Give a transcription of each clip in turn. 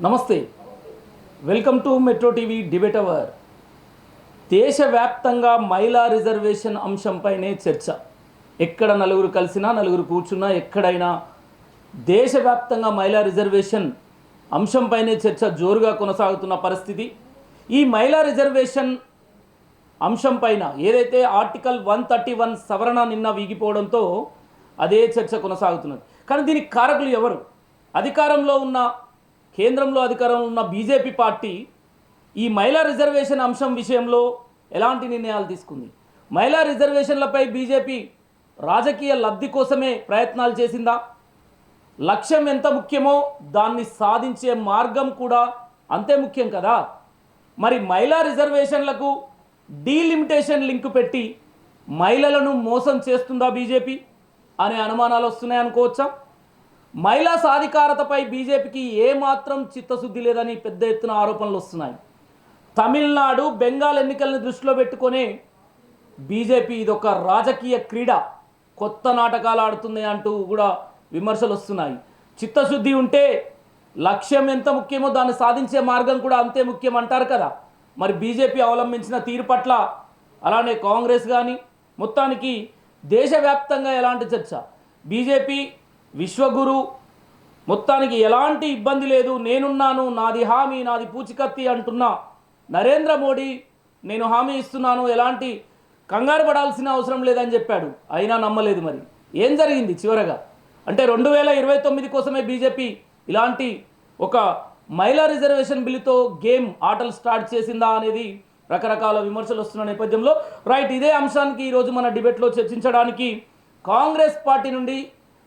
నమస్తే, welcome to metro TV debate hour. దేశవ్యాప్తంగా మహిళా రిజర్వేషన్ అంశంపైనే చర్చ. ఎక్కడ నలుగురు కలిసినా, నలుగురు కూర్చున్నా, ఎక్కడైనా దేశవ్యాప్తంగా మహిళా రిజర్వేషన్ అంశంపైనే చర్చ జోరుగా కొనసాగుతున్న పరిస్థితి. ఈ మహిళా రిజర్వేషన్ అంశం పైన ఏదైతే ఆర్టికల్ 131 సవరణ నిన్న వీగిపోవడంతో అదే చర్చ కొనసాగుతున్నది. కానీ దీనికి కారకులు ఎవరు? అధికారంలో ఉన్న కేంద్రంలో అధికారంలో ఉన్న బీజేపీ పార్టీ ఈ మహిళా రిజర్వేషన్ అంశం విషయంలో ఎలాంటి నిర్ణయాలు తీసుకుంది? మహిళా రిజర్వేషన్లపై బీజేపీ రాజకీయ లబ్ధి కోసమే ప్రయత్నాలు చేసిందా? లక్ష్యం ఎంత ముఖ్యమో దాన్ని సాధించే మార్గం కూడా అంతే ముఖ్యం కదా. మరి మహిళా రిజర్వేషన్లకు డీలిమిటేషన్ లింక్ పెట్టి మహిళలను మోసం చేస్తుందా బీజేపీ అనే అనుమానాలు వస్తున్నాయి అనుకోవచ్చా? మహిళా సాధికారతపై బీజేపీకి ఏమాత్రం చిత్తశుద్ధి లేదని పెద్ద ఎత్తున ఆరోపణలు వస్తున్నాయి. తమిళనాడు, బెంగాల్ ఎన్నికలను దృష్టిలో పెట్టుకొని బీజేపీ ఇదొక రాజకీయ క్రీడ, కొత్త నాటకాలు ఆడుతుంది అంటూ కూడా విమర్శలు వస్తున్నాయి. చిత్తశుద్ధి ఉంటే లక్ష్యం ఎంత ముఖ్యమో దాన్ని సాధించే మార్గం కూడా అంతే ముఖ్యం అంటారు కదా. మరి బీజేపీ అవలంబించిన తీరు పట్ల, అలానే కాంగ్రెస్ కానీ, మొత్తానికి దేశవ్యాప్తంగా ఎలాంటి చర్చ? బీజేపీ విశ్వగురు, మొత్తానికి ఎలాంటి ఇబ్బంది లేదు, నేనున్నాను, నాది హామీ, నాది పూచికత్తి అంటున్న నరేంద్ర మోడీ నేను హామీ ఇస్తున్నాను, ఎలాంటి కంగారు పడాల్సిన అవసరం లేదని చెప్పాడు. అయినా నమ్మలేదు. మరి ఏం జరిగింది చివరగా? అంటే 2029 కోసమే బీజేపీ ఇలాంటి ఒక మహిళా రిజర్వేషన్ బిల్లుతో గేమ్ ఆటలు స్టార్ట్ చేసిందా అనేది రకరకాల విమర్శలు వస్తున్న నేపథ్యంలో రైట్, ఇదే అంశానికి ఈరోజు మన డిబేట్లో చర్చించడానికి కాంగ్రెస్ పార్టీ నుండి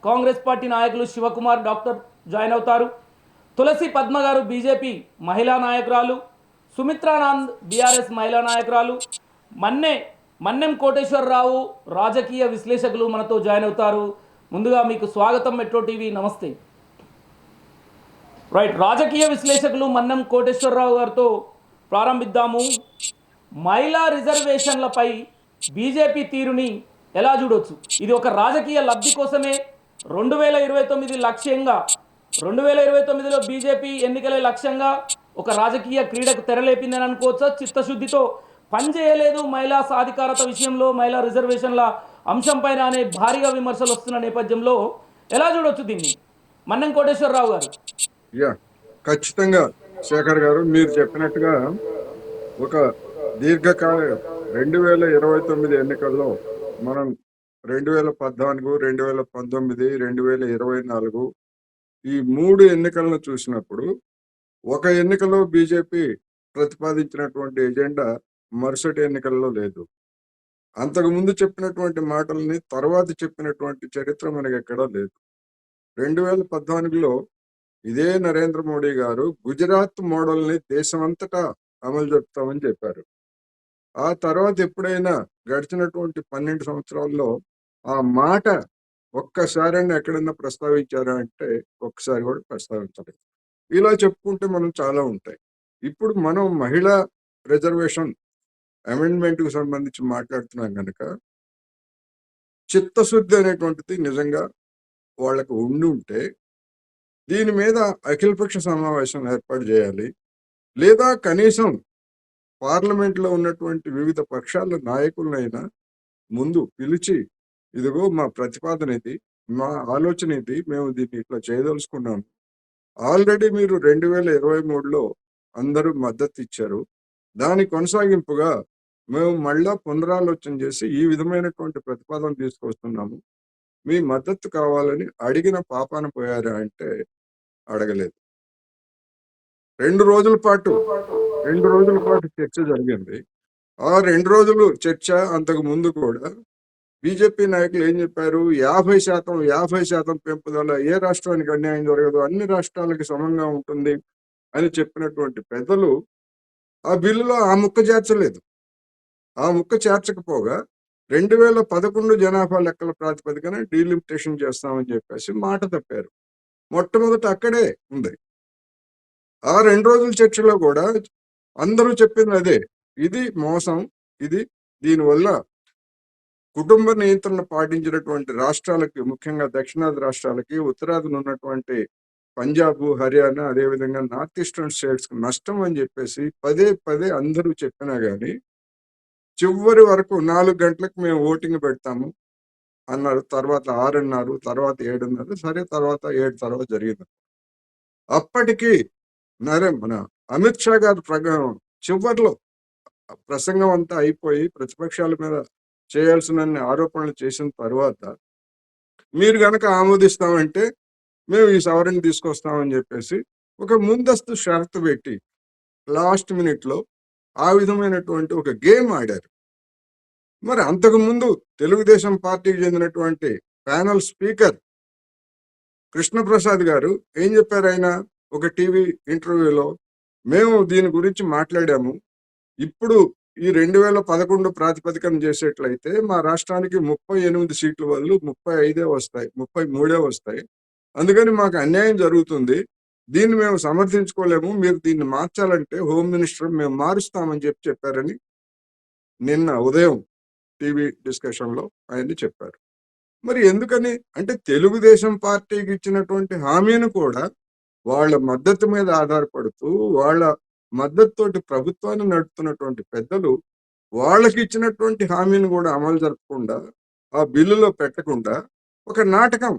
కాంగ్రెస్ పార్టీ నాయకులు శివకుమార్ డాక్టర్ జాయిన్ అవుతారు. తులసి పద్మ గారు బీజేపీ మహిళా నాయకురాలు, సుమిత్రానంద్ బీఆర్ఎస్ మహిళా నాయకురాలు, మన్నెం కోటేశ్వరరావు రాజకీయ విశ్లేషకులు మనతో జాయిన్ అవుతారు. ముందుగా మీకు స్వాగతం మెట్రో టీవీ. నమస్తే. రైట్, రాజకీయ విశ్లేషకులు మన్నెం కోటేశ్వరరావు గారితో ప్రారంభిద్దాము. మహిళా రిజర్వేషన్లపై బీజేపీ తీరుని ఎలా చూడొచ్చు? ఇది ఒక రాజకీయ లబ్ధి కోసమే 2029 లక్ష్యంగా, 2029లో బీజేపీ ఎన్నికలే లక్ష్యంగా ఒక రాజకీయ క్రీడకు తెరలేపిందని అనుకోవచ్చా? చిత్తశుద్ధితో పనిచేయలేదు మహిళా సాధికారత విషయంలో, మహిళా రిజర్వేషన్ల అంశంపైన అనే భారీగా విమర్శలు వస్తున్న నేపథ్యంలో ఎలా చూడొచ్చు దీన్ని? మన్నెం కోటేశ్వరరావు గారు. ఖచ్చితంగా శేఖర్ గారు, మీరు చెప్పినట్టుగా ఒక దీర్ఘకాల 2029 ఎన్నికల్లో మనం 2014, 2019, 2024 ఈ 3 ఎన్నికలను చూసినప్పుడు ఒక ఎన్నికలో బీజేపీ ప్రతిపాదించినటువంటి ఎజెండా మరుసటి ఎన్నికల్లో లేదు. అంతకుముందు చెప్పినటువంటి మాటల్ని తర్వాత చెప్పినటువంటి చరిత్ర మనకి ఎక్కడా లేదు. 2014లో ఇదే నరేంద్ర మోడీ గారు గుజరాత్ మోడల్ని దేశమంతటా అమలు జరుపుతామని చెప్పారు. ఆ తర్వాత ఎప్పుడైనా గడిచినటువంటి 12 సంవత్సరాల్లో ఆ మాట ఒక్కసారైనా ఎక్కడైనా ప్రస్తావించారా అంటే ఒక్కసారి కూడా ప్రస్తావించలేదు. ఇలా చెప్పుకుంటే మనం చాలా ఉంటాయి. ఇప్పుడు మనం మహిళా రిజర్వేషన్ అమెండ్మెంట్కి సంబంధించి మాట్లాడుతున్నాం కనుక చిత్తశుద్ధి అనేటువంటిది నిజంగా వాళ్ళకు ఉండి ఉంటే దీని మీద అఖిలపక్ష సమావేశం ఏర్పాటు చేయాలి. లేదా కనీసం పార్లమెంట్లో ఉన్నటువంటి వివిధ పక్షాల నాయకులనైనా ముందు పిలిచి, ఇదిగో మా ప్రతిపాదన ఇది, మా ఆలోచన ఇది, మేము దీన్ని ఇట్లా చేయదలుచుకున్నాము, ఆల్రెడీ మీరు 2023లో అందరూ మద్దతు ఇచ్చారు, దాని కొనసాగింపుగా మేము మళ్ళా పునరాలోచన చేసి ఈ విధమైనటువంటి ప్రతిపాదన తీసుకొస్తున్నాము, మీ మద్దతు కావాలని అడిగిన పాపాన పోయారా అంటే అడగలేదు. 2 రోజుల పాటు చర్చ జరిగింది. ఆ 2 రోజులు చర్చ అంతకు ముందు కూడా బీజేపీ నాయకులు ఏం చెప్పారు? 50% పెంపుదల, ఏ రాష్ట్రానికి అన్యాయం జరగదు, అన్ని రాష్ట్రాలకి సమంగా ఉంటుంది అని చెప్పినటువంటి పెద్దలు ఆ బిల్లులో ఆ ముక్క చేర్చలేదు. ఆ ముక్క చేర్చకపోగా 2011 జనాభా లెక్కల ప్రాతిపదికన డీలిమిటేషన్ చేస్తామని చెప్పేసి మాట తప్పారు. మొట్టమొదట అక్కడే ఉంది. ఆ 2 రోజుల చర్చలో కూడా అందరూ చెప్పింది అదే, ఇది మోసం, ఇది దీనివల్ల కుటుంబ నియంత్రణ పాటించినటువంటి రాష్ట్రాలకి, ముఖ్యంగా దక్షిణాది రాష్ట్రాలకి, ఉత్తరాదిన ఉన్నటువంటి పంజాబ్, హర్యానా, అదేవిధంగా నార్త్ ఈస్టర్న్ స్టేట్స్ నష్టం అని చెప్పేసి పదే పదే అందరూ చెప్పినా గానీ చివరి వరకు 4 గంటలకు మేము ఓటింగ్ పెడతాము అన్నారు. తర్వాత 6 అన్నారు. తర్వాత 7 అన్నారు. సరే తర్వాత 7 తర్వాత జరిగింది. అప్పటికి మన అమిత్ షా గారు చివరిలో ప్రసంగం అంతా అయిపోయి ప్రతిపక్షాల మీద చేయాల్సిన ఆరోపణలు చేసిన తర్వాత మీరు గనక ఆమోదిస్తామంటే మేము ఈ సవరణ తీసుకొస్తామని చెప్పేసి ఒక ముందస్తు షరతు పెట్టి లాస్ట్ మినిట్ లో ఆ విధమైనటువంటి ఒక గేమ్ ఆడారు. మరి అంతకుముందు తెలుగుదేశం పార్టీకి చెందినటువంటి ప్యానల్ స్పీకర్ కృష్ణప్రసాద్ గారు ఏం చెప్పారు? ఆయన ఒక టీవీ ఇంటర్వ్యూలో మేము దీని గురించి మాట్లాడాము. ఇప్పుడు ఈ 2011 ప్రాతిపదికన చేసేట్లయితే మా రాష్ట్రానికి 38 సీట్లు బదులు 35 వస్తాయి, 33 వస్తాయి. అందుకని మాకు అన్యాయం జరుగుతుంది. దీన్ని మేము సమర్థించుకోలేము. మీరు దీన్ని మార్చాలంటే హోమ్ మినిస్టర్ మేము మారుస్తామని చెప్పారని నిన్న ఉదయం టీవీ డిస్కషన్ లో ఆయన్ని చెప్పారు. మరి ఎందుకని అంటే తెలుగుదేశం పార్టీకి ఇచ్చినటువంటి హామీని కూడా వాళ్ళ మద్దతు మీద ఆధారపడుతూ వాళ్ళ మద్దతుతోటి ప్రభుత్వాన్ని నడుపుతున్నటువంటి పెద్దలు వాళ్ళకి ఇచ్చినటువంటి హామీని కూడా అమలు జరపకుండా ఆ బిల్లులో పెట్టకుండా ఒక నాటకం,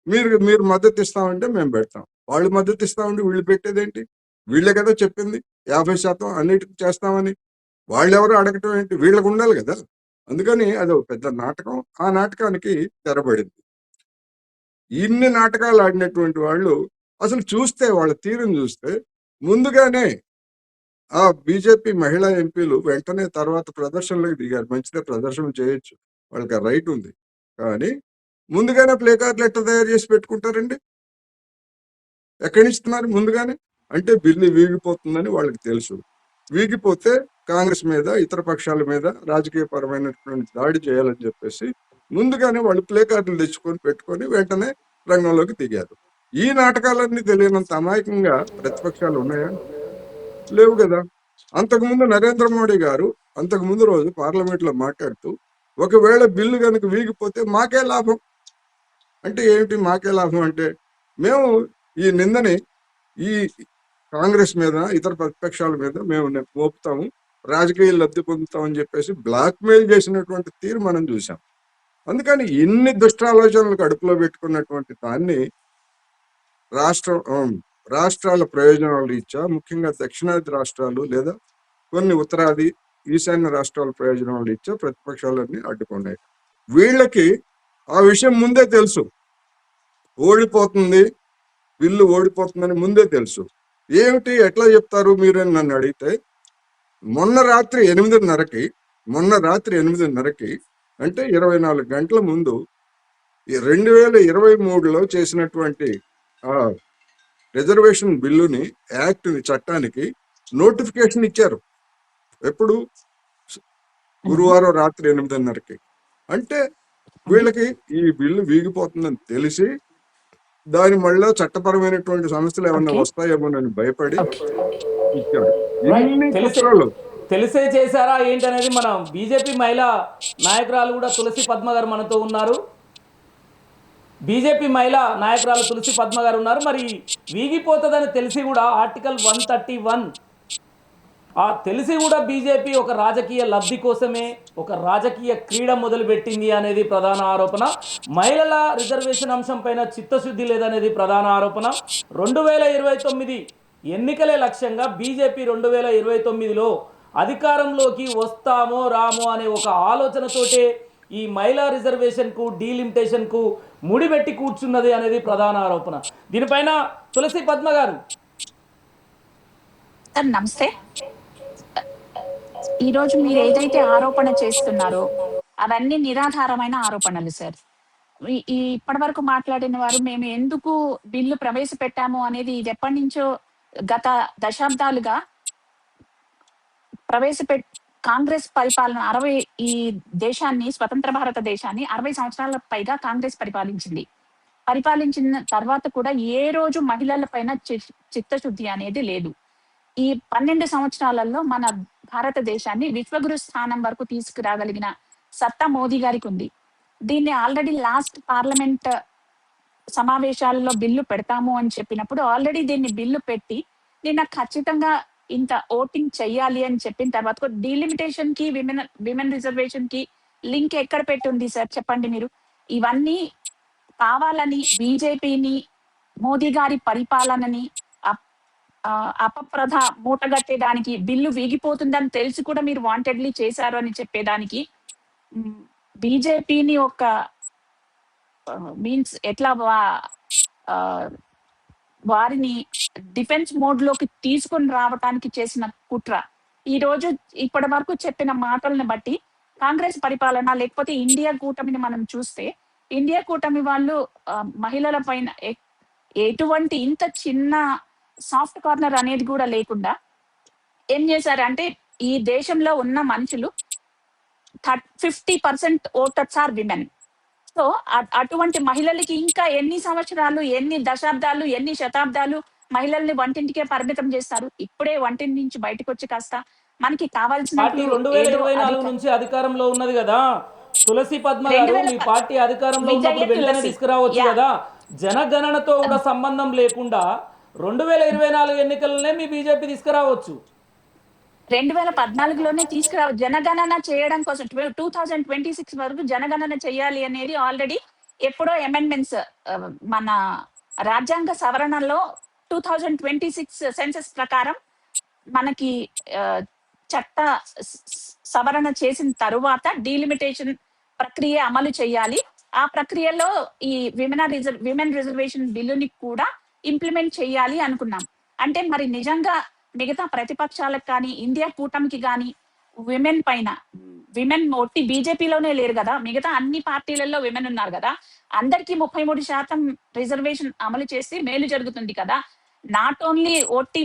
మీరు మద్దతు ఇస్తామంటే మేము పెడతాం, వాళ్ళు మద్దతు ఇస్తామంటే వీళ్ళు పెట్టేదేంటి? వీళ్ళే కదా చెప్పింది 50% అన్నిటికీ చేస్తామని. వాళ్ళెవరో అడగటం ఏంటి? వీళ్ళకు ఉండాలి కదా. అందుకని అది ఒక పెద్ద నాటకం. ఆ నాటకానికి తెరబడింది. ఇన్ని నాటకాలు ఆడినటువంటి వాళ్ళు అసలు చూస్తే వాళ్ళ తీరుని చూస్తే ముందుగానే ఆ బీజేపీ మహిళా ఎంపీలు వెంటనే తర్వాత ప్రదర్శనలోకి దిగారు. మంచిదే, ప్రదర్శనలు చేయొచ్చు, వాళ్ళకి ఆ రైట్ ఉంది. కానీ ముందుగానే ప్లే కార్డులు ఎట్లా తయారు చేసి పెట్టుకుంటారండి? ఎక్కడి నుంచి ఇస్తున్నారు ముందుగానే? అంటే బిల్లు వీగిపోతుందని వాళ్ళకి తెలుసు. వీగిపోతే కాంగ్రెస్ మీద ఇతర పక్షాల మీద రాజకీయ పరమైనటువంటి దాడి చేయాలని చెప్పేసి ముందుగానే వాళ్ళు ప్లే కార్డులు తెచ్చుకొని పెట్టుకొని వెంటనే రంగంలోకి దిగారు. ఈ నాటకాలన్నీ తెలియనంత అమాయకంగా ప్రతిపక్షాలు ఉన్నాయా? లేవు కదా. అంతకుముందు నరేంద్ర మోడీ గారు అంతకుముందు రోజు పార్లమెంట్ లో మాట్లాడుతూ ఒకవేళ బిల్లు కనుక వీగిపోతే మాకే లాభం అంటే ఏమిటి? మాకే లాభం అంటే మేము ఈ నిందని ఈ కాంగ్రెస్ మీద ఇతర ప్రతిపక్షాల మీద మేము మోపుతాము, రాజకీయ లబ్ధి పొందుతామని చెప్పేసి బ్లాక్ మెయిల్ చేసినటువంటి తీరు మనం చూసాం. అందుకని ఇన్ని దుష్టాలోచనలు కడుపులో పెట్టుకున్నటువంటి దాన్ని రాష్ట్రాల ప్రయోజనాల రీత్యా, ముఖ్యంగా దక్షిణాది రాష్ట్రాలు లేదా కొన్ని ఉత్తరాది ఈశాన్య రాష్ట్రాల ప్రయోజనాల రీత్యా ప్రతిపక్షాలన్నీ అడ్డుకున్నాయి. వీళ్ళకి ఆ విషయం ముందే తెలుసు, ఓడిపోతుంది, బిల్లు ఓడిపోతుందని ముందే తెలుసు. ఏమిటి, ఎట్లా చెప్తారు మీరు అని నన్ను అడిగితే మొన్న రాత్రి 8:30కి అంటే 24 గంటల ముందు 2023లో చేసినటువంటి ఆ రిజర్వేషన్ బిల్లుని, చట్టానికి నోటిఫికేషన్ ఇచ్చారు. ఎప్పుడు? గురువారం రాత్రి 8:30కి. అంటే వీళ్ళకి ఈ బిల్లు వీగిపోతుందని తెలిసి దాని మళ్ళా చట్టపరమైనటువంటి సమస్యలు ఏమన్నా వస్తాయేమోనని భయపడి ఇచ్చాడు. ఇన్ని కుట్రలు తెలిసే చేశారా ఏంటనేది మన బీజేపీ మహిళా నాయకురాలు కూడా తులసి పద్మ గారు మనతో ఉన్నారు. బీజేపీ మహిళా నాయకురాలు తులసి పద్మ గారు ఉన్నారు. మరి వీగిపోతుందని తెలిసి కూడా ఆర్టికల్ 131 తెలిసి కూడా బీజేపీ ఒక రాజకీయ లబ్ధి కోసమే ఒక రాజకీయ క్రీడ మొదలుపెట్టింది అనేది ప్రధాన ఆరోపణ. మహిళల రిజర్వేషన్ అంశం పైన చిత్తశుద్ధి లేదనేది ప్రధాన ఆరోపణ. 2029 ఎన్నికలే లక్ష్యంగా బీజేపీ 2029లో అధికారంలోకి వస్తామో రామో అనే ఒక ఆలోచనతోటే ఈ మహిళా రిజర్వేషన్కు డీలిమిటేషన్కు ముడిపెట్టి కూర్చున్నది అనేది ప్రధాన ఆరోపణ. దీనిపైన తులసి పద్మ గారు. నమస్తే. ఈరోజు మీరు ఏదైతే ఆరోపణ చేస్తున్నారో అవన్నీ నిరాధారమైన ఆరోపణలు సార్. ఇప్పటి వరకు మాట్లాడిన వారు మేము ఎందుకు బిల్లు ప్రవేశపెట్టాము అనేది ఇది ఎప్పటి నుంచో గత దశాబ్దాలుగా కాంగ్రెస్ పరిపాలన ఈ దేశాన్ని, స్వతంత్ర భారతదేశాన్ని 60 సంవత్సరాల పైగా కాంగ్రెస్ పరిపాలించిన తర్వాత కూడా ఏ రోజు మహిళల పైన చిత్తశుద్ధి అనేది లేదు. ఈ 12 సంవత్సరాలలో మన భారతదేశాన్ని విశ్వగురు స్థానం వరకు తీసుకురాగలిగిన సత్తా మోదీ గారికి ఉంది. దీన్ని ఆల్రెడీ లాస్ట్ పార్లమెంట్ సమావేశాల్లో బిల్లు పెడతాము అని చెప్పినప్పుడు ఆల్రెడీ దీన్ని బిల్లు పెట్టి నిన్న ఖచ్చితంగా ఇంత ఓటింగ్ చెయ్యాలి అని చెప్పిన తర్వాత డీలిమిటేషన్ కి విమెన్ రిజర్వేషన్ కి లింక్ ఎక్కడ పెట్టుంది సార్ చెప్పండి మీరు. ఇవన్నీ కావాలని బీజేపీని, మోదీ గారి పరిపాలనని అపప్రధ మూటగట్టేదానికి, బిల్లు వీగిపోతుందని తెలిసి కూడా మీరు వాంటెడ్లీ చేశారు అని చెప్పేదానికి బీజేపీని ఒక మీన్స్ ఎట్లా వారిని డిఫెన్స్ మోడ్ లోకి తీసుకొని రావటానికి చేసిన కుట్ర. ఈ రోజు ఇప్పటి వరకు చెప్పిన మాటలను బట్టి కాంగ్రెస్ పరిపాలన లేకపోతే ఇండియా కూటమిని మనం చూస్తే, ఇండియా కూటమి వాళ్ళు మహిళల పైన ఎటువంటి ఇంత చిన్న సాఫ్ట్ కార్నర్ అనేది కూడా లేకుండా ఏం చేశారంటే, ఈ దేశంలో ఉన్న మనుషులు 50% ఓటర్స్ ఆర్ విమెన్. సో అటువంటి మహిళలకి ఇంకా ఎన్ని సంవత్సరాలు, ఎన్ని దశాబ్దాలు, ఎన్ని శతాబ్దాలు మహిళల్ని వంటింటికే పరిమితం చేస్తారు? ఇప్పుడే వంటింటి నుంచి బయటకు వచ్చి కాస్త మనకి పార్టీ కావాల్సినట్లు 2024 నుంచి అధికారంలో ఉన్నది కదా తులసి పద్మ గారు, మీ పార్టీ అధికారంలో ఉన్నప్పుడు వెంటనే తీసుకురావచ్చు కదా. జనగణనతో కూడా సంబంధం లేకుండా 2024 ఎన్నికలనే మీ బీజేపీ తీసుకురావచ్చు. 2014లోనే జనగణన చేయడం కోసం 2026 వరకు జనగణన చేయాలి అనేది ఆల్రెడీ ఎప్పుడో అమెండ్మెంట్స్ మన రాజ్యాంగ సవరణలో 2026 సెన్సస్ ప్రకారం మనకి చట్ట సవరణ చేసిన తరువాత డీలిమిటేషన్ ప్రక్రియ అమలు చేయాలి. ఆ ప్రక్రియలో ఈ విమెన్ రిజర్వేషన్ బిల్లుని కూడా ఇంప్లిమెంట్ చేయాలి అనుకున్నాం. అంటే మరి నిజంగా మిగతా ప్రతిపక్షాలకు కానీ, ఇండియా కూటమికి కానీ విమెన్ ఒట్టి బీజేపీలోనే లేరు కదా, మిగతా అన్ని పార్టీలలో విమెన్ ఉన్నారు కదా, అందరికీ 33% రిజర్వేషన్ అమలు చేసి మేలు జరుగుతుంది కదా. నాట్ ఓన్లీ ఒట్టి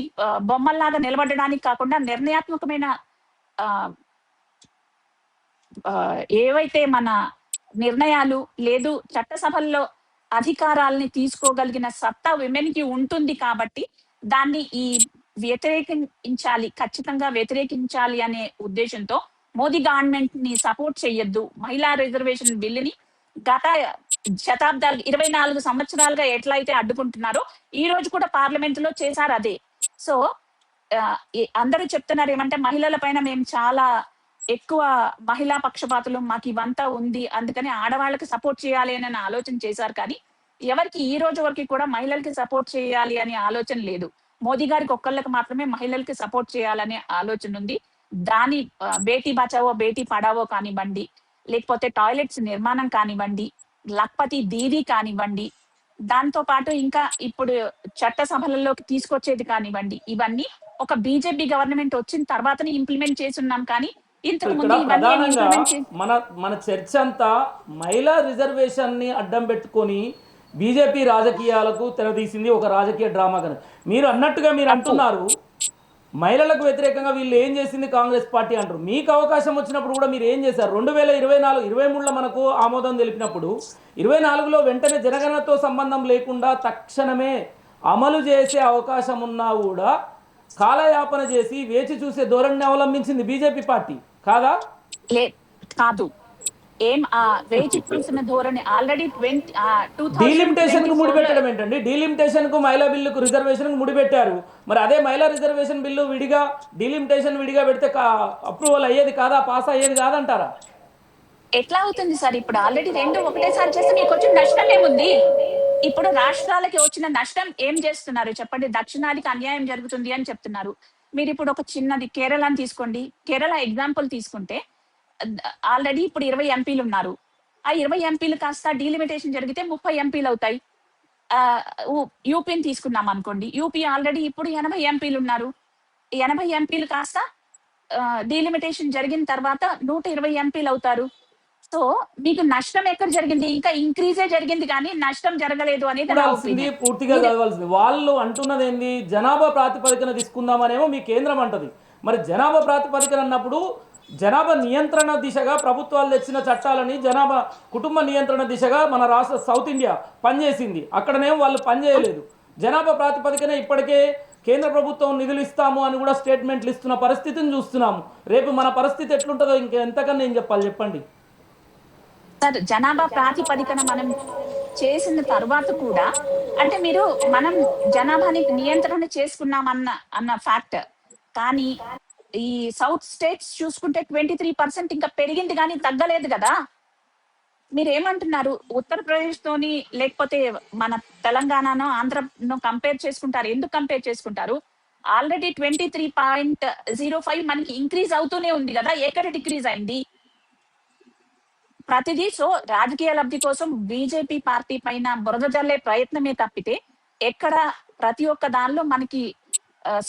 బొమ్మల్లాగా నిలబడడానికి కాకుండా నిర్ణయాత్మకమైన ఏవైతే మన నిర్ణయాలు లేదు చట్టసభల్లో అధికారాలని తీసుకోగలిగిన సత్తా విమెన్ కి ఉంటుంది కాబట్టి దాన్ని ఖచ్చితంగా వ్యతిరేకించాలి అనే ఉద్దేశంతో మోదీ గవర్నమెంట్ ని సపోర్ట్ చేయొద్దు, మహిళా రిజర్వేషన్ బిల్లుని గత శతాబ్దాలు 24 సంవత్సరాలుగా ఎట్లయితే అడ్డుకుంటున్నారో ఈ రోజు కూడా పార్లమెంట్ లో చేశారు అదే. సో అందరూ చెప్తున్నారు ఏమంటే మహిళల పైన మేము చాలా ఎక్కువ మహిళా పక్షపాతులు, మాకు ఇవంతా ఉంది, అందుకని ఆడవాళ్ళకి సపోర్ట్ చేయాలి అని ఆలోచన చేశారు. కానీ ఎవరికి ఈ రోజు వరకు కూడా మహిళలకి సపోర్ట్ చేయాలి అనే ఆలోచన లేదు. మోదీ గారికి ఒక్కళ్ళకి మాత్రమే మహిళలకి సపోర్ట్ చేయాలనే ఆలోచన ఉంది. దాని బేటీ బచావో బేటీ పడావో కానివ్వండి, లేకపోతే టాయిలెట్స్ నిర్మాణం కానివ్వండి, లక్పతి దీదీ కానివ్వండి, దాంతో పాటు ఇంకా ఇప్పుడు చట్టసభలలోకి తీసుకొచ్చేది కానివ్వండి, ఇవన్నీ ఒక బీజేపీ గవర్నమెంట్ వచ్చిన తర్వాతనే ఇంప్లిమెంట్ చేస్తున్నాం. కానీ ఇంతకు ముందు ప్రధానంగా మన చర్చ అంతా మహిళా రిజర్వేషన్ ని అడ్డం పెట్టుకొని బీజేపీ రాజకీయాలకు తెరదీసింది ఒక రాజకీయ డ్రామా కనుక. మీరు అన్నట్టుగా మీరు అంటున్నారు మహిళలకు వ్యతిరేకంగా వీళ్ళు ఏం చేసింది కాంగ్రెస్ పార్టీ అంటారు. మీకు అవకాశం వచ్చినప్పుడు కూడా మీరు ఏం చేశారు? 2023లో మనకు ఆమోదం తెలిపినప్పుడు 24లో వెంటనే జనగణనతో సంబంధం లేకుండా తక్షణమే అమలు చేసే అవకాశం ఉన్నా కూడా కాలయాపన చేసి వేచి చూసే ధోరణిని అవలంబించింది బీజేపీ పార్టీ కాదా? కాదు, ఏం వేచి చూసిన ధోరణి ఆల్రెడీ డీలిమిటేషన్ కు ముడిపెట్టడం ఏంటండి? డీలిమిటేషన్ కు మహిళా బిల్లుకు రిజర్వేషన్ కు ముడిపెట్టారు. మరి అదే మహిళా రిజర్వేషన్ బిల్లు విడిగా డీలిమిటేషన్ విడిగా పెడితే అప్రూవల్ అయ్యేది కాదా, పాస్ అయ్యేది కాదంటారా? ఎట్లా అవుతుంది సార్? ఇప్పుడు ఆల్రెడీ రెండు ఒకటేసారి చేస్తే మీకు వచ్చిన నష్టం ఏముంది? ఇప్పుడు రాష్ట్రాలకి వచ్చిన నష్టం ఏం చేస్తున్నారు చెప్పండి? దక్షిణాదికి అన్యాయం జరుగుతుంది అని చెప్తున్నారు. మీరు ఇప్పుడు ఒక చిన్నది కేరళని తీసుకోండి. కేరళ ఎగ్జాంపుల్ తీసుకుంటే ఆల్రెడీ ఇప్పుడు 20 ఎంపీలు ఉన్నారు. ఆ 20 ఎంపీలు కాస్త డీలిమిటేషన్ జరిగితే 30 ఎంపీలు అవుతాయి. యూపీని తీసుకున్నాం అనుకోండి, యూపీ ఆల్రెడీ ఇప్పుడు 80 ఎంపీలు ఉన్నారు. 80 ఎంపీలు కాస్త డీలిమిటేషన్ జరిగిన తర్వాత 120 ఎంపీలు అవుతారు. సో మీకు నష్టం ఎక్కడ జరిగింది? ఇంకా ఇంక్రీజే జరిగింది కానీ నష్టం జరగలేదు అనేది పూర్తిగా చదవాల్సింది. వాళ్ళు అంటున్నది ఏంది? జనాభా ప్రాతిపదికన తీసుకుందామనేమో మీ కేంద్రం అంటది. మరి జనాభా ప్రాతిపదికన అన్నప్పుడు జనాభా నియంత్రణ దిశగా ప్రభుత్వాలు తెచ్చిన చట్టాలని జనాభా కుటుంబ నియంత్రణ దిశగా మన రాష్ట్ర సౌత్ ఇండియా పనిచేసింది. అక్కడనేమో వాళ్ళు పనిచేయలేదు. జనాభా ప్రాతిపదికన ఇప్పటికే కేంద్ర ప్రభుత్వం నిధులు ఇస్తాము అని కూడా స్టేట్మెంట్లు ఇస్తున్న పరిస్థితిని చూస్తున్నాము. రేపు మన పరిస్థితి ఎట్లుంటుందో ఇంకెంతకన్నా ఏం చెప్పాలి చెప్పండి. సార్, జనాభా ప్రాతిపదికన మనం చేసిన తర్వాత కూడా అంటే మీరు మనం జనాభాని నియంత్రణ చేసుకున్నామన్న ఫ్యాక్ట్. కానీ ఈ సౌత్ స్టేట్స్ చూసుకుంటే 23% ఇంకా పెరిగింది గానీ తగ్గలేదు గదా! మీరేమంటున్నారు? ఉత్తరప్రదేశ్ తోని లేకపోతే మన తెలంగాణనో, ఆంధ్రనో కంపేర్ చేసుకుంటారు. ఎందుకు కంపేర్ చేసుకుంటారు? ఆల్రెడీ 23.05 మనకి ఇంక్రీజ్ అవుతూనే ఉంది గదా! ఎక్కడ డిక్రీజ్ అయింది? ప్రతిదీ రాజకీయ లబ్ధి కోసం బీజేపీ పార్టీ పైన బురద జల్లే ప్రయత్నమే తప్పితే, ఎక్కడ ప్రతి ఒక్క దానిలో మనకి